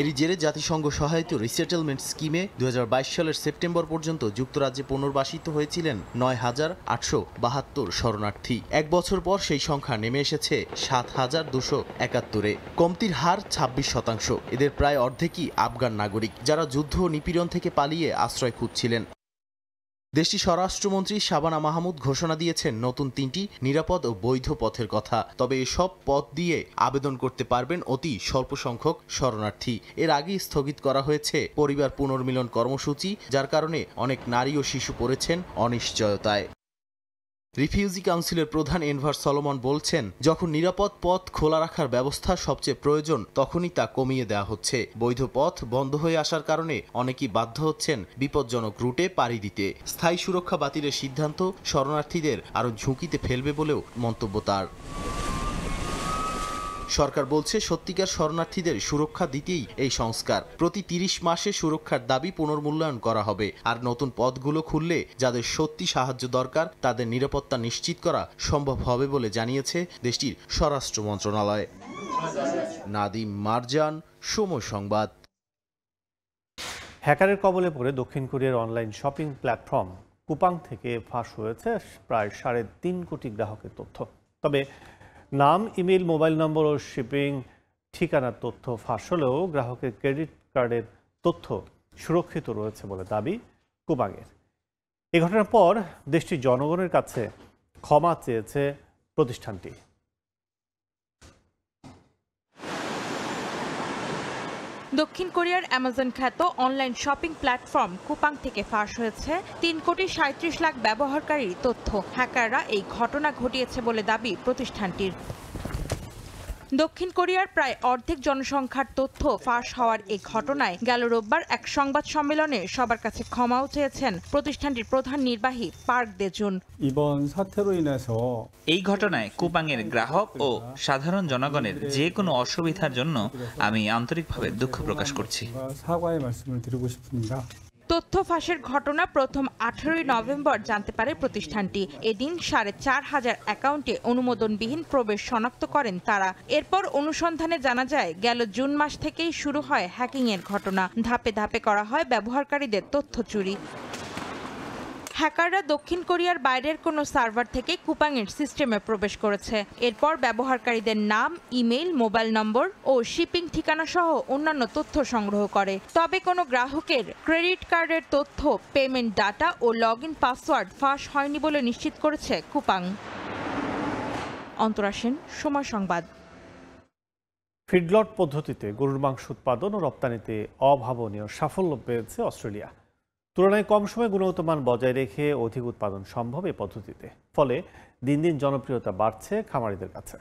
[SPEAKER 3] এরই জেরে জাতিসংঘ সহায়িত রিসেটেলমেন্ট স্কিমে 2022 সালের সেপ্টেম্বর পর্যন্ত যুক্তরাজ্যে পুনর্বাসিত হয়েছিলেন 9,872 শরণার্থী। 1 বছর পর সেই সংখ্যা নেমে এসেছে 7,271-এ। কমতির হার 26%। এদের প্রায় অর্ধেকই আফগান নাগরিক, যারা যুদ্ধ ও নিপীড়ন থেকে পালিয়ে আশ্রয় খুঁজছিলেন। দেশটির স্বরাষ্ট্রমন্ত্রী শাবানা মাহমুদ ঘোষণা দিয়েছেন নতুন 3টি নিরাপদ ও বৈধ পথের কথা। তবে এসব পথ দিয়ে আবেদন করতে পারবেন অতি স্বল্প সংখ্যক শরণার্থী। এর আগেই স্থগিত করা হয়েছে পরিবার পুনর্মিলন কর্মসূচি, যার কারণে অনেক নারী ও শিশু পড়েছেন অনিশ্চয়তায়। রিফিউজি কাউন্সিলের প্রধান এনভার সলোমন বলছেন, যখন নিরাপদ পথ খোলা রাখার ব্যবস্থা সবচেয়ে প্রয়োজন, তখনই তা কমিয়ে দেওয়া হচ্ছে। বৈধ পথ বন্ধ হয়ে আসার কারণে অনেকেই বাধ্য হচ্ছেন বিপজ্জনক রুটে পাড়ি দিতে। স্থায়ী সুরক্ষা বাতিলের সিদ্ধান্ত শরণার্থীদের আরও ঝুঁকিতে ফেলবে বলেও মন্তব্য তার। সরকার বলছে, সত্যিকার শরণার্থীদের সুরক্ষা দিতেই এই সংস্কার। প্রতি 30 মাসে সুরক্ষার দাবি পুনর্মূল্যায়ন করা হবে। আর নতুন পথগুলো খুললে যাদের সত্যি সাহায্য দরকার তাদের নিরাপত্তা নিশ্চিত করা সম্ভব হবে বলে জানিয়েছে দেশটির স্বরাষ্ট্র মন্ত্রণালয়। নাদিম মারজান, সময় সংবাদ।
[SPEAKER 1] হ্যাকারের কবলে পড়ে দক্ষিণ কোরিয়ার অনলাইন শপিং প্ল্যাটফর্ম কুপাং থেকে ফাঁস হয়েছে প্রায় 3.5 কোটি গ্রাহকের তথ্য। তবে নাম, ইমেল, মোবাইল নম্বর ও শিপিং ঠিকানার তথ্য ফাঁস হলেও গ্রাহকের ক্রেডিট কার্ডের তথ্য সুরক্ষিত রয়েছে বলে দাবি কুপাংয়ের। এ ঘটনার পর দেশটির জনগণের কাছে ক্ষমা চেয়েছে প্রতিষ্ঠানটি।
[SPEAKER 8] দক্ষিণ কোরিয়ার অ্যামাজন খ্যাত অনলাইন শপিং প্ল্যাটফর্ম কুপাং থেকে ফাঁস হয়েছে 3.37 লাখ ব্যবহারকারীর তথ্য। হ্যাকাররা এই ঘটনা ঘটিয়েছে বলে দাবি প্রতিষ্ঠানটির। দক্ষিণ কোরিয়ার প্রায় অর্ধেক জনসংখ্যার তথ্য ফাঁস হওয়ার এই ঘটনায় গেল রোববার এক সংবাদ সম্মেলনে সবার কাছে ক্ষমাও চেয়েছেন প্রতিষ্ঠানটির প্রধান নির্বাহী পার্ক দেজুন।
[SPEAKER 9] এই ঘটনায় কুপাংয়ের গ্রাহক ও সাধারণ জনগণের যে কোনো অসুবিধার জন্য আমি আন্তরিকভাবে দুঃখ প্রকাশ করছি।
[SPEAKER 8] তথ্য ফাঁসের ঘটনা প্রথম 18 নভেম্বর জানতে পারে প্রতিষ্ঠানটি। এদিন 4,500 অ্যাকাউন্টে অনুমোদনবিহীন প্রবেশ শনাক্ত করেন তারা। এরপর অনুসন্ধানে জানা যায় গেল জুন মাস থেকেই শুরু হয় হ্যাকিংয়ের ঘটনা। ধাপে ধাপে করা হয় ব্যবহারকারীদের তথ্য চুরি। হ্যাকাররা দক্ষিণ কোরিয়ার বাইরের কোনো সার্ভার থেকে কুপাংয়ের সিস্টেমে প্রবেশ করেছে। এরপর ব্যবহারকারীদের নাম, ইমেইল, মোবাইল নম্বর ও শিপিং ঠিকানা সহ অন্যান্য তথ্য সংগ্রহ করে। তবে কোনো গ্রাহকের ক্রেডিট কার্ডের তথ্য, পেমেন্ট ডাটা ও লগইন পাসওয়ার্ড ফাঁস হয়নি বলে নিশ্চিত করেছে কুপাং। অন্তরা সেন, সময় সংবাদ।
[SPEAKER 1] ফিডলট পদ্ধতিতে গরুর মাংস উৎপাদন ও রপ্তানিতে অভাবনীয় সাফল্য পেয়েছে অস্ট্রেলিয়া। তুলনায় কম সময়ে গুণগত মান বজায় রেখে অধিক উৎপাদন সম্ভব এই পদ্ধতিতে। ফলে দিন দিন জনপ্রিয়তা বাড়ছে খামারিদের কাছে।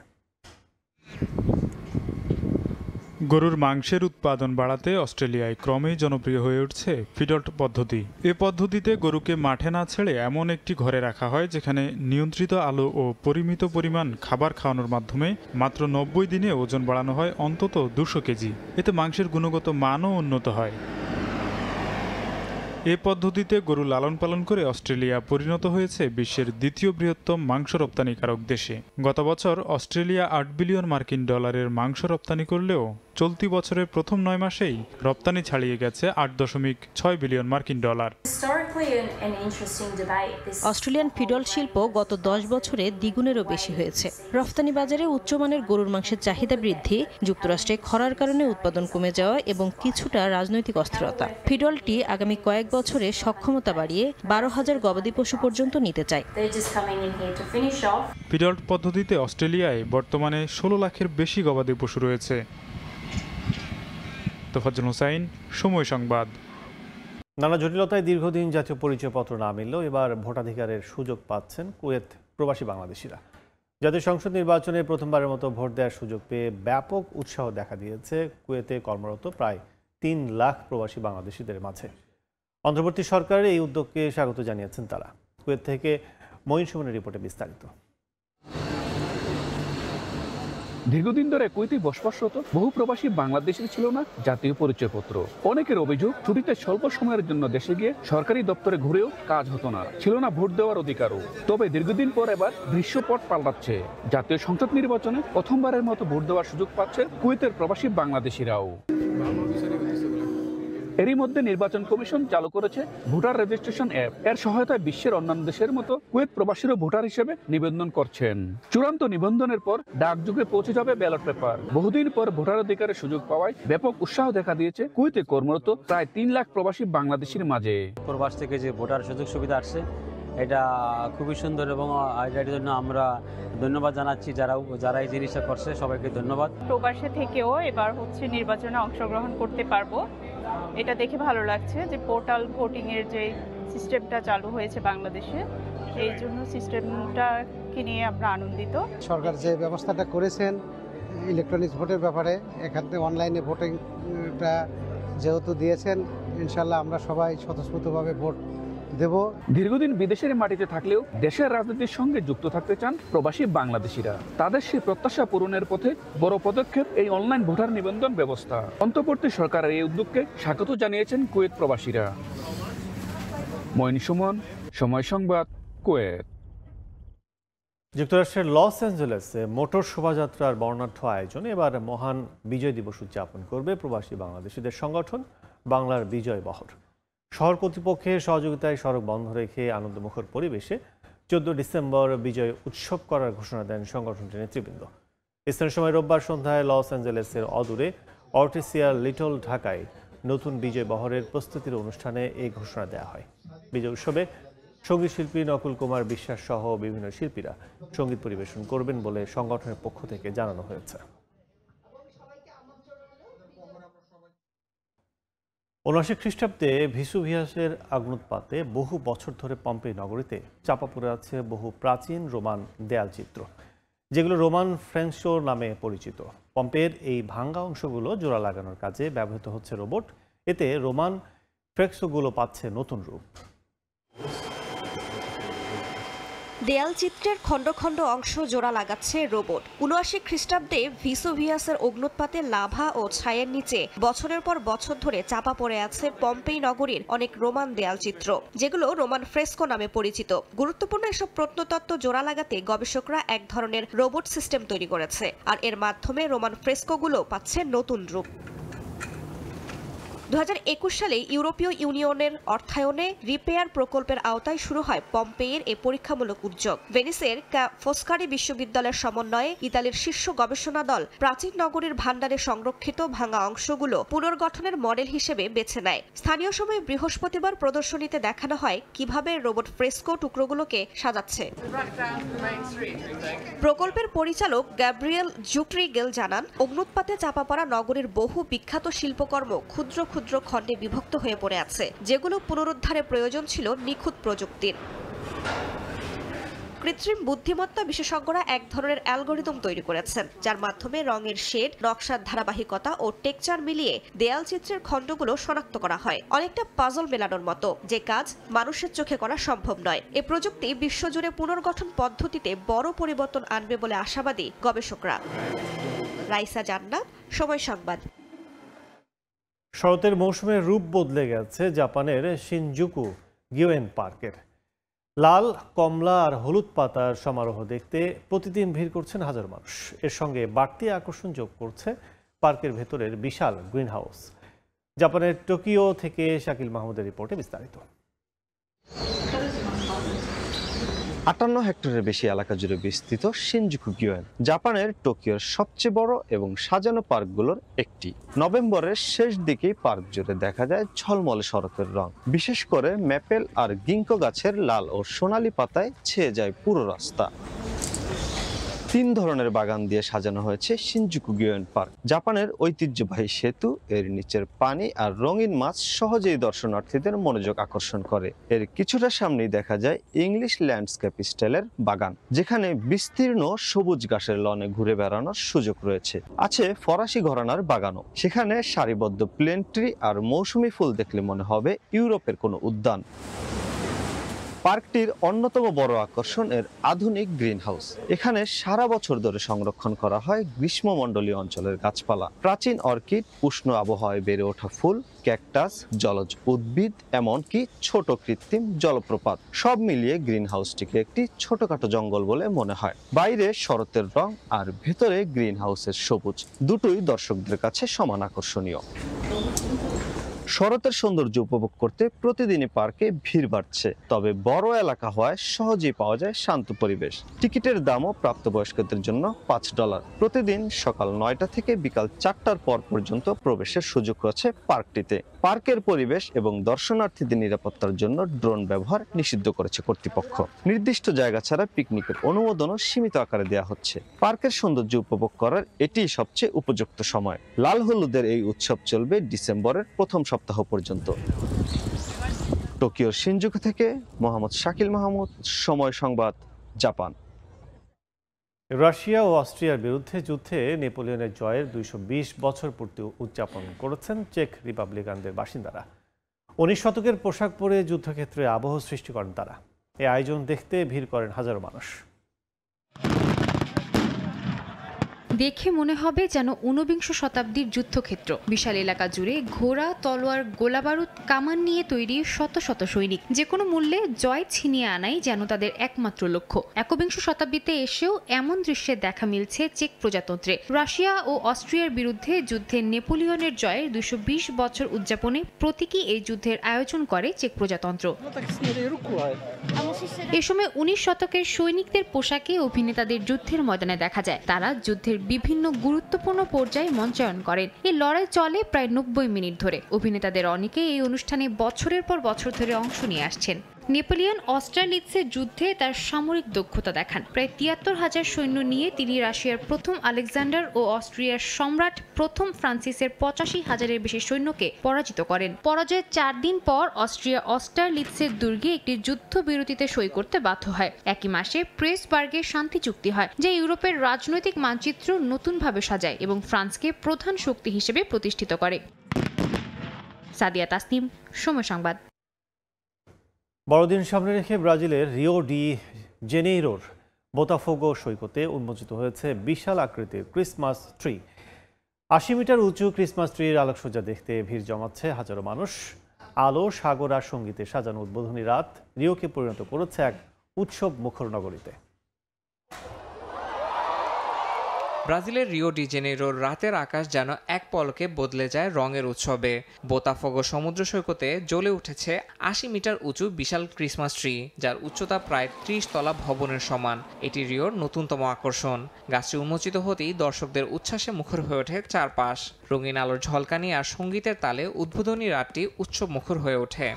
[SPEAKER 10] গরুর মাংসের উৎপাদন বাড়াতে অস্ট্রেলিয়ায় ক্রমেই জনপ্রিয় হয়ে উঠছে ফিডলট পদ্ধতি। এ পদ্ধতিতে গরুকে মাঠে না ছেড়ে এমন একটি ঘরে রাখা হয় যেখানে নিয়ন্ত্রিত আলো ও পরিমিত পরিমাণ খাবার খাওয়ানোর মাধ্যমে মাত্র 90 দিনে ওজন বাড়ানো হয় অন্তত 200 কেজি। এতে মাংসের গুণগত মানও উন্নত হয়। এ পদ্ধতিতে গরু লালন পালন করে অস্ট্রেলিয়া পরিণত হয়েছে বিশ্বের দ্বিতীয় বৃহত্তম মাংস রপ্তানিকারক দেশে। গত বছর অস্ট্রেলিয়া 8 বিলিয়ন মার্কিন ডলারের মাংস রপ্তানি করলেও চলতি বছরের প্রথম 9 মাসেই রপ্তানি ছাড়িয়ে গেছে 8.6 বিলিয়ন মার্কিন ডলার।
[SPEAKER 2] অস্ট্রেলিয়ান ফিডল শিল্প গত 10 বছরে দ্বিগুণেরও বেশি হয়েছে। রফতানি বাজারে উচ্চমানের গরুর মাংসের চাহিদা বৃদ্ধি, যুক্তরাষ্ট্রে খরার কারণে উৎপাদন কমে যাওয়া এবং কিছুটা রাজনৈতিক অস্থিরতা। ফিডলটি আগামী কয়েক বছরে সক্ষমতা বাড়িয়ে 12,000 গবাদি পশু পর্যন্ত নিতে চায়।
[SPEAKER 10] ফিডলট পদ্ধতিতে অস্ট্রেলিয়ায় বর্তমানে 16 লাখের বেশি গবাদি পশু রয়েছে। তোফাজ্জল হোসাইন, সময় সংবাদ।
[SPEAKER 1] নানা জটিলতায় দীর্ঘদিন জাতীয় পরিচয়পত্র না মিললেও এবার ভোটাধিকারের সুযোগ পাচ্ছেন কুয়েত প্রবাসী বাংলাদেশিরা। জাতীয় সংসদ নির্বাচনে প্রথমবারের মতো ভোট দেওয়ার সুযোগ পেয়ে ব্যাপক উৎসাহ দেখা দিয়েছে কুয়েতে কর্মরত প্রায় 3 লাখ প্রবাসী বাংলাদেশিদের মাঝে। অন্তর্বর্তী সরকারের এই উদ্যোগকে স্বাগত জানিয়েছেন তারা। কুয়েত থেকে মঈন সুমনের রিপোর্টে বিস্তারিত।
[SPEAKER 11] দীর্ঘদিন ধরে কুয়েতে বসবাসরত বহু প্রবাসী বাংলাদেশের ছিল না জাতীয় পরিচয়পত্র। অনেকের অভিযোগ ছুটিতে স্বল্প সময়ের জন্য দেশে গিয়ে সরকারি দপ্তরে ঘুরেও কাজ হতো না, ছিল না ভোট দেওয়ার অধিকারও। তবে দীর্ঘদিন পর এবার দৃশ্যপট পাল্টাচ্ছে। জাতীয় সংসদ নির্বাচনে প্রথমবারের মতো ভোট দেওয়ার সুযোগ পাচ্ছে কুয়েতের প্রবাসী বাংলাদেশিরাও। এরই মধ্যে নির্বাচন কমিশন চালু করেছে ভোটার রেজিস্ট্রেশন অ্যাপ। এর সহায়তায় বিশ্বের অন্যান্য দেশের মতো কুয়েত প্রবাসীরা ভোটার হিসেবে নিবন্ধন করছেন। চূড়ান্ত নিবন্ধনের পর ডাকযোগে পৌঁছে যাবে ব্যালট পেপার। বহুদিন পর ভোটার অধিকারের সুযোগ পাওয়ায় ব্যাপক উৎসাহ দেখা দিয়েছে কুয়েতে কর্মরত প্রায় 3 লাখ প্রবাসী বাংলাদেশির মাঝে।
[SPEAKER 12] প্রবাস থেকে যে ভোটার সুযোগ সুবিধা আসছে এটা খুবই সুন্দর এবং এটার জন্য আমরা ধন্যবাদ জানাচ্ছি যারা এই জিনিসটা করছে, সবাইকে ধন্যবাদ।
[SPEAKER 13] প্রবাসে থেকেও এবার নির্বাচনে অংশগ্রহণ করতে পারবো, এটা দেখে ভালো লাগছে যে পোর্টাল ভোটিং এর যে সিস্টেমটা চালু হয়েছে বাংলাদেশে, এই জন্য সিস্টেমটাকে নিয়ে আমরা আনন্দিত।
[SPEAKER 14] সরকার যে ব্যবস্থাটা করেছেন ইলেকট্রনিক্স ভোটের ব্যাপারে, এখানে অনলাইনে ভোটিংটা যেহেতু দিয়েছেন, ইনশাল্লাহ আমরা সবাই স্বতঃস্ফূর্তভাবে ভোট দেব।
[SPEAKER 11] দীর্ঘদিন বিদেশের মাটিতে থাকলেও দেশের রাজনীতির সঙ্গে যুক্ত থাকতে চান প্রবাসী বাংলাদেশিরা। তাদের সেই প্রত্যাশা পূরণের পথে বড় পদক্ষেপ এই অনলাইন ভোটার নিবন্ধন ব্যবস্থা। অন্তর্বর্তী সরকারের এই উদ্যোগকে স্বাগত জানিয়েছেন কুয়েত প্রবাসীরা। মঈন সুমন, সময় সংবাদ, কুয়েত।
[SPEAKER 1] যুক্তরাষ্ট্রের লস অ্যাঞ্জেলেসে মোটর শোভাযাত্রার বর্ণাঢ্য আয়োজনে এবার মহান বিজয় দিবস উদযাপন করবে প্রবাসী বাংলাদেশিদের সংগঠন বাংলার বিজয় বহর। শহর কর্তৃপক্ষের সহযোগিতায় সড়ক বন্ধ রেখে আনন্দমুখর পরিবেশে 14 ডিসেম্বর বিজয় উৎসব করার ঘোষণা দেন সংগঠনটির নেতৃবৃন্দ। স্থানীয় সময় রোববার সন্ধ্যায় লস অ্যাঞ্জেলেসের অদূরে অর্টিসিয়ার লিটল ঢাকায় নতুন বিজয় বহরের প্রস্তুতির অনুষ্ঠানে এই ঘোষণা দেওয়া হয়। বিজয় উৎসবে সঙ্গীত শিল্পী নকুল কুমার বিশ্বাস সহ বিভিন্ন শিল্পীরা সঙ্গীত পরিবেশন করবেন বলে সংগঠনের পক্ষ থেকে জানানো হয়েছে। 79 খ্রিস্টাব্দে ভিসুভিয়াসের আগ্নুৎপাতে বহু বছর ধরে পম্পেই নগরীতে চাপা পড়ে আছে বহু প্রাচীন রোমান দেয়ালচিত্র, যেগুলো রোমান ফ্রেন্সো নামে পরিচিত। পম্পের এই ভাঙ্গা অংশগুলো জোড়া লাগানোর কাজে ব্যবহৃত হচ্ছে রোবট। এতে রোমান ফ্রেস্কোগুলো পাচ্ছে নতুন রূপ।
[SPEAKER 15] দেয়ালচিত্রের খণ্ড খণ্ড অংশ জোড়া লাগাচ্ছে রোবট। 79 খ্রিস্টাব্দে ভিসুভিয়াসের অগ্নুৎপাতে লাভা ও ছায়ের নিচে বছরের পর বছর ধরে চাপা পড়ে আছে পম্পেই নগরীর অনেক রোমান দেয়ালচিত্র, যেগুলো রোমান ফ্রেস্কো নামে পরিচিত। গুরুত্বপূর্ণ এসব প্রত্নতত্ত্ব জোড়া লাগাতে গবেষকরা এক ধরনের রোবট সিস্টেম তৈরি করেছে, আর এর মাধ্যমে রোমান ফ্রেস্কোগুলো পাচ্ছে নতুন রূপ। 2021 সালে ইউরোপীয় ইউনিয়নের অর্থায়নে রিপেয়ার প্রকল্পের আওতায় শুরু হয় পম্পেইয়ের এই পরীক্ষামূলক উদ্যোগ। ভেনিসের ফোস্কারি বিশ্ববিদ্যালয়ের সমন্বয়ে ইতালির শীর্ষ গবেষণা দল প্রাচীন নগরীর ভাণ্ডারে সংরক্ষিত ভাঙা অংশগুলো পুনর্গঠনের মডেল হিসেবে বেছে নেয়। স্থানীয় সময় বৃহস্পতিবার প্রদর্শনীতে দেখানো হয় কিভাবে রোবট ফ্রেস্কো টুকরোগুলোকে সাজাচ্ছে। প্রকল্পের পরিচালক গ্যাব্রিয়েল জুকরিগেল জানান, অগ্নুৎপাতে চাপা পড়া নগরীর বহু বিখ্যাত শিল্পকর্ম ক্ষুদ্র ক্ষুদ্র খণ্ডে বিভক্ত হয়ে পড়ে আছে, যেগুলো পুনরুদ্ধারে প্রয়োজন ছিল নিখুঁত প্রযুক্তির। কৃত্রিম বুদ্ধিমত্তা বিশেষজ্ঞরা এক ধরনের অ্যালগরিদম তৈরি করেছেন, যার মাধ্যমে রঙের শেড, নকশার ধারাবাহিকতা ও টেক্সচার মিলিয়ে দেয়াল চিত্রের খণ্ডগুলো শনাক্ত করা হয়, অনেকটা পাজল মেলানোর মতো, যে কাজ মানুষের চোখে করা সম্ভব নয়। এই প্রযুক্তি বিশ্বজুড়ে পুনর্গঠন পদ্ধতিতে বড় পরিবর্তন আনবে বলে আশাবাদী গবেষকরা। রাইসা জান্নাত, সময় সংবাদ।
[SPEAKER 1] শরতের মৌসুমের রূপ বদলে গেছে জাপানের শিনজুকু গিওয়েন পার্কের। লাল, কমলা আর হলুদ পাতার সমারোহ দেখতে প্রতিদিন ভিড় করছেন হাজার মানুষ। এর সঙ্গে বাড়তি আকর্ষণ যোগ করছে পার্কের ভেতরের বিশাল গ্রিন হাউস। জাপানের টোকিও থেকে শাকিল মাহমুদের রিপোর্টে বিস্তারিত।
[SPEAKER 16] 58 হেক্টরের বেশি এলাকা জুড়ে বিস্তৃত শিনজুকু গিওয়েন জাপানের টোকিওর সবচেয়ে বড় এবং সাজানো পার্কগুলোর একটি। নভেম্বরের শেষ দিকেই পার্ক জুড়ে দেখা যায় ঝলমলে শরতের রং। বিশেষ করে ম্যাপেল আর গিঙ্কো গাছের লাল ও সোনালী পাতায় ছেয়ে যায় পুরো রাস্তা। 3 ধরনের বাগান দিয়ে সাজানো হয়েছে শিনজুকু গিওয়েন পার্ক। জাপানের ঐতিহ্যবাহী সেতু, এর নিচের পানি আর রঙিন মাছ সহজেই দর্শনার্থীদের মনোযোগ আকর্ষণ করে। এর কিছুটা সামনেই দেখা যায় ইংলিশ ল্যান্ডস্কেপ স্টাইলের বাগান, যেখানে বিস্তীর্ণ সবুজ ঘাসের লনে ঘুরে বেড়ানোর সুযোগ রয়েছে। আছে ফরাসি ঘরানার বাগানও, সেখানে সারিবদ্ধ প্লেন ট্রি আর মৌসুমী ফুল দেখলে মনে হবে ইউরোপের কোনো উদ্যান। পার্কটির অন্যতম বড় আকর্ষণ এর আধুনিক গ্রিন হাউস। এখানে সারা বছর ধরে সংরক্ষণ করা হয় গ্রীষ্মমণ্ডলীয় অঞ্চলের গাছপালা, প্রাচীন অর্কিড, উষ্ণ আবহাওয়ায় বেড়ে ওঠা ফুল, ক্যাকটাস, জলজ উদ্ভিদ, এমনকি ছোট কৃত্রিম জলপ্রপাত। সব মিলিয়ে গ্রিন হাউসটিকে একটি ছোটখাটো জঙ্গল বলে মনে হয়। বাইরে শরতের রং আর ভেতরে গ্রিন হাউসের সবুজ, দুটোই দর্শকদের কাছে সমান আকর্ষণীয়। শরতের সৌন্দর্য উপভোগ করতে প্রতিদিনই পার্কে ভিড় বাড়ছে, তবে বড় এলাকা হওয়ায় সহজেই পাওয়া যায় শান্ত পরিবেশ। টিকিটের দামও প্রাপ্তবয়স্কদের জন্য $5। প্রতিদিন সকাল 9টা থেকে বিকাল 4টার পর পর্যন্ত প্রবেশের সুযোগ রয়েছে পার্কটিতে। পার্কের পরিবেশ এবং দর্শনার্থীদের নিরাপত্তার জন্য ড্রোন ব্যবহার নিষিদ্ধ করেছে কর্তৃপক্ষ। নির্দিষ্ট জায়গা ছাড়া পিকনিকের অনুমোদনও সীমিত আকারে দেওয়া হচ্ছে। পার্কের সৌন্দর্য উপভোগ করার এটিই সবচেয়ে উপযুক্ত সময়। লাল হলুদের এই উৎসব চলবে ডিসেম্বরের প্রথম সপ্তাহ পর্যন্ত। টোকিওর শিনজুকু থেকে মোহাম্মদ শাকিল মাহমুদ, সময় সংবাদ, জাপান।
[SPEAKER 1] রাশিয়া ও অস্ট্রিয়ার বিরুদ্ধে যুদ্ধে নেপোলিয়নের জয়ের 220 বছর পূর্তি উদযাপন করেছেন চেক রিপাবলিকানদের বাসিন্দারা। 19 শতকের পোশাক পরে যুদ্ধক্ষেত্রে আবহ সৃষ্টি করেন তারা। এই আয়োজন দেখতে ভিড় করেন হাজারো মানুষ।
[SPEAKER 17] দেখে মনে হবে যেন 19বিংশ শতাব্দীর যুদ্ধক্ষেত্র। বিশাল এলাকা জুড়ে ঘোড়া, তলোয়ার, গোলাবারুদ, কামান নিয়ে তৈরি শত শত সৈনিক। যে কোনো মূল্যে জয় ছিনিয়ে আনাই যেন তাদের একমাত্র লক্ষ্য। 21বিংশ শতাব্দীতে এসেও এমন দৃশ্যের দেখা মিলছে চেক প্রজাতন্ত্রে। রাশিয়া ও অস্ট্রিয়ার বিরুদ্ধে যুদ্ধে নেপোলিয়নের জয়ের 220 বছর উদযাপনে প্রতীকী এই যুদ্ধের আয়োজন করে চেক প্রজাতন্ত্র। এ সময় 19 শতকের সৈনিকদের পোশাকে অভিনেতাদের যুদ্ধের ময়দানে দেখা যায়। তারা যুদ্ধের বিভিন্ন গুরুত্বপূর্ণ পর্যায়ে মঞ্চায়ন করেন। এই লড়াই চলে প্রায় 90 মিনিট ধরে। অভিনেতাদের অনেকে এই অনুষ্ঠানে বছরের পর বছর ধরে অংশ নিয়ে আসছেন। নেপোলিয়ন অস্ট্রালিৎসের যুদ্ধে তার সামরিক দক্ষতা দেখান। প্রায় 73,000 সৈন্য নিয়ে তিনি রাশিয়ার প্রথম আলেকজান্ডার ও অস্ট্রিয়ার সম্রাট প্রথম ফ্রান্সিসের 85,000-এর বেশি সৈন্যকে পরাজিত করেন। পরাজয়ের 4 দিন পর অস্ট্রিয়া অস্টারলিৎসের দুর্গে একটি যুদ্ধবিরতিতে সই করতে বাধ্য হয়। একই মাসে প্রেসবার্গে শান্তি চুক্তি হয়, যা ইউরোপের রাজনৈতিক মানচিত্র নতুনভাবে সাজায় এবং ফ্রান্সকে প্রধান শক্তি হিসেবে প্রতিষ্ঠিত করে। সাদিয়া তাসনিম, সময় সংবাদ।
[SPEAKER 1] বড়দিন সামনে রেখে ব্রাজিলের রিও ডি জেনেইরোর বোতাফোগো সৈকতে উন্মোচিত হয়েছে বিশাল আকৃতির ক্রিসমাস ট্রি। 80 মিটার উঁচু ক্রিসমাস ট্রির আলোকসজ্জা দেখতে ভিড় জমাচ্ছে হাজারো মানুষ। আলো, সাগর আর সঙ্গীতে সাজানো উদ্বোধনী রাত রিওকে পরিণত করেছে এক উৎসব মুখর নগরীতে।
[SPEAKER 4] ব্রাজিলের রিও ডি জেনেইরোর রাতের আকাশ যেন এক পলকে বদলে যায় রঙের উৎসবে। বোতাফোগো সমুদ্র সৈকতে জ্বলে উঠেছে ৮০ মিটার উঁচু বিশাল ক্রিসমাস ট্রি, যার উচ্চতা প্রায় ৩০ তলা ভবনের সমান। এটি রিওর নতুনতম আকর্ষণ। গাছটি উন্মোচিত হতেই দর্শকদের উচ্ছ্বাসে মুখর হয়ে ওঠে চারপাশ। রঙিন আলোর ঝলকানি আর সঙ্গীতের তালে উদ্বোধনী রাতটি উৎসব মুখর হয়ে ওঠে।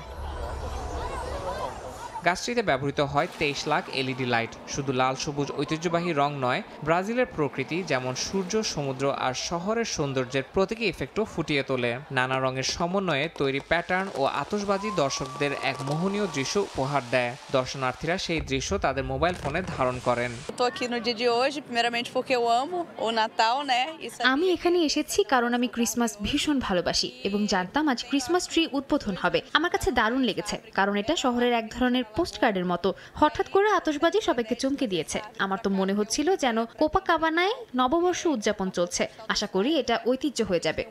[SPEAKER 4] গাছটিতে ব্যবহৃত হয় ২৩ লাখ এলইডি লাইট। শুধু লাল সবুজ ঐতিহ্যবাহী রং নয়, ব্রাজিলের প্রকৃতি যেমন সূর্য, সমুদ্র আর শহরের সৌন্দর্যের প্রতীকী ইফেক্টও ফুটিয়ে তোলে। নানা রঙের সমন্বয়ে তৈরি প্যাটার্ন ও আতশবাজি দর্শকদের এক মোহনীয় দৃশ্য উপহার দেয়। দর্শনার্থীরা সেই দৃশ্য তাদের মোবাইল ফোনে ধারণ করেন।
[SPEAKER 17] আমি এখানে এসেছি কারণ আমি ক্রিসমাস ভীষণ ভালোবাসি এবং জানতাম আজ ক্রিসমাস ট্রি উদ্বোধন হবে। আমার কাছে দারুণ লেগেছে কারণ এটা শহরের এক ধরনের পোস্ট কার্ডের মতো। হঠাৎ করে আতশবাজি সবাইকে চমকে দিয়েছে। আমার তো মনে হচ্ছিল যেন কোপাকাবানায় নববর্ষ উদযাপন চলছে। আশা করি এটা ঐতিহ্য হয়ে যাবে।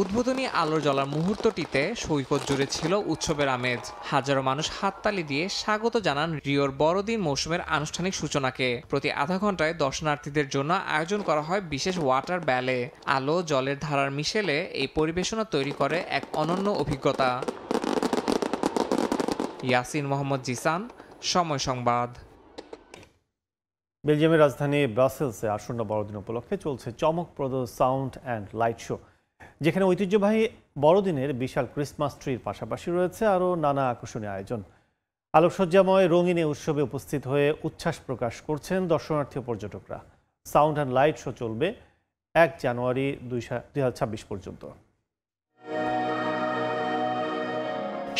[SPEAKER 4] উদ্বোধনী আলো জ্বলার মুহূর্তটিতে সৈকত জুড়ে ছিল উৎসবের আমেজ। হাজারো মানুষ হাততালি দিয়ে স্বাগত জানান রিওর বড়দিন মৌসুমের আনুষ্ঠানিক সূচনাকে। প্রতি আধা ঘন্টায় দর্শনার্থীদের জন্য আয়োজন করা হয় বিশেষ ওয়াটার ব্যালে। আলো জলের ধারার মিশেলে এই পরিবেশনা তৈরি করে এক অনন্য অভিজ্ঞতা। ইয়াসিন মোহাম্মদ জিসান, সময় সংবাদ।
[SPEAKER 1] বেলজিয়ামের রাজধানী ব্রাসেলসে আসন্ন বড়দিন উপলক্ষে চলছে চমকপ্রদ সাউন্ড অ্যান্ড লাইট শো, যেখানে ঐতিহ্যবাহী বড়দিনের বিশাল ক্রিসমাস ট্রির পাশাপাশি রয়েছে আরও নানা আকর্ষণীয় আয়োজন। আলোকসজ্জাময় রঙিন উৎসবে উপস্থিত হয়ে উচ্ছ্বাস প্রকাশ করছেন দর্শনার্থী ও পর্যটকরা। সাউন্ড অ্যান্ড লাইট শো চলবে ১ জানুয়ারি ২০২৬ পর্যন্ত।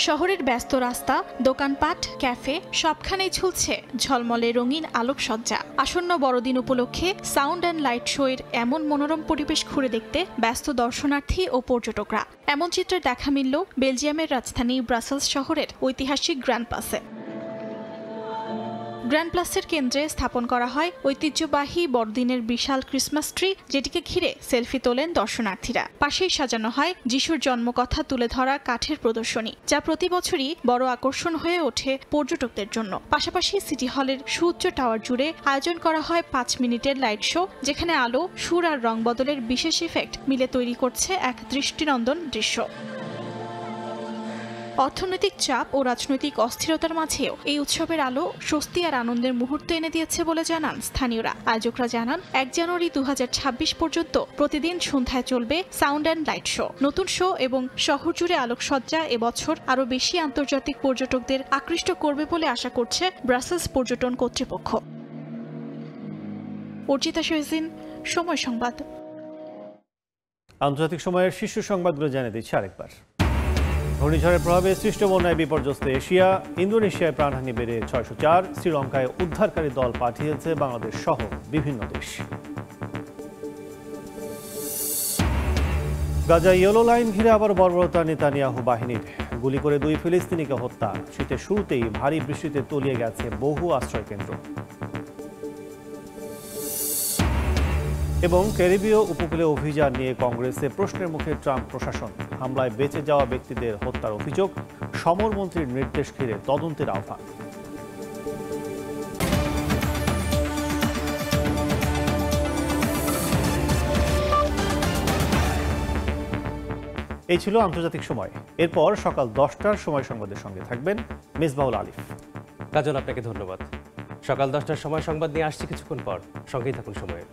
[SPEAKER 18] শহরের ব্যস্ত রাস্তা, দোকানপাট, ক্যাফে সবখানেই ঝুলছে ঝলমলে রঙিন আলোকসজ্জা। আসন্ন বড়দিন উপলক্ষে সাউন্ড অ্যান্ড লাইট শো এর এমন মনোরম পরিবেশ ঘুরে দেখতে ব্যস্ত দর্শনার্থী ও পর্যটকরা। এমন চিত্রের দেখা মিলল বেলজিয়ামের রাজধানী ব্রাসেলস শহরের ঐতিহাসিক গ্র্যান্ড প্লাসে। গ্র্যান্ড প্লাসের কেন্দ্রে স্থাপন করা হয় ঐতিহ্যবাহী বড়দিনের বিশাল ক্রিসমাস ট্রি, যেটিকে ঘিরে সেলফি তোলেন দর্শনার্থীরা। পাশেই সাজানো হয় যিশুর জন্মকথা তুলে ধরা কাঠের প্রদর্শনী, যা প্রতি বছরই বড় আকর্ষণ হয়ে ওঠে পর্যটকদের জন্য। পাশাপাশি সিটি হলের সুউচ্চ টাওয়ার জুড়ে আয়োজন করা হয় ৫ মিনিটের লাইট শো, যেখানে আলো, সুর আর রং বদলের বিশেষ ইফেক্ট মিলে তৈরি করছে এক দৃষ্টিনন্দন দৃশ্য। অর্থনৈতিক চাপ ও রাজনৈতিক অস্থিরতার মাঝেও এই উৎসবের আলো স্বস্তি আর আনন্দের মুহূর্ত এনে দিয়েছে বলে জানান স্থানীয়রা। আয়োজকরা জানান ১ জানুয়ারি ২০২৬ পর্যন্ত প্রতিদিন সন্ধ্যায় চলবে সাউন্ড অ্যান্ড লাইট শো। নতুন শো এবং শহর জুড়ে আলোকসজ্জা এবছর আরও বেশি আন্তর্জাতিক পর্যটকদের আকৃষ্ট করবে বলে আশা করছে ব্রাসেলস পর্যটন কর্তৃপক্ষ। অর্জিতা শহীন, সময় সংবাদ।
[SPEAKER 1] আন্তর্জাতিক সময়ের শীর্ষ সংবাদগুলো জানিয়ে দিচ্ছি আরেকবার। ঘূর্ণিঝড়ের প্রভাবে সৃষ্ট বন্যায় বিপর্যস্ত এশিয়া। ইন্দোনেশিয়ায় প্রাণহানি বেড়ে ৬০৪। শ্রীলঙ্কায় উদ্ধারকারী দল পাঠিয়েছে বাংলাদেশ সহ বিভিন্ন দেশ। গাজা ইয়েলো লাইন ঘিরে আবার বর্বরতা নেতানিয়াহু বাহিনীর। গুলি করে ২ ফিলিস্তিনিকে হত্যা। শীতের শুরুতেই ভারী বৃষ্টিতে তলিয়ে গেছে বহু আশ্রয়কেন্দ্র। এবং ক্যারিবীয় উপকূলে অভিযান নিয়ে কংগ্রেসে প্রশ্নের মুখে ট্রাম্প প্রশাসন। হামলায় বেঁচে যাওয়া ব্যক্তিদের হত্যার অভিযোগ। সমরমন্ত্রীর নির্দেশ ঘিরে তদন্তের আহ্বান। এই ছিল আন্তর্জাতিক সময়। এরপর সকাল ১০টার সময় সংবাদের সঙ্গে থাকবেন মিসবাহুল আলিফ।
[SPEAKER 19] কাজল, আপনাকে ধন্যবাদ। সকাল ১০টার সময় সংবাদ নিয়ে আসছি কিছুক্ষণ পর। সঙ্গেই থাকুন সময়ে।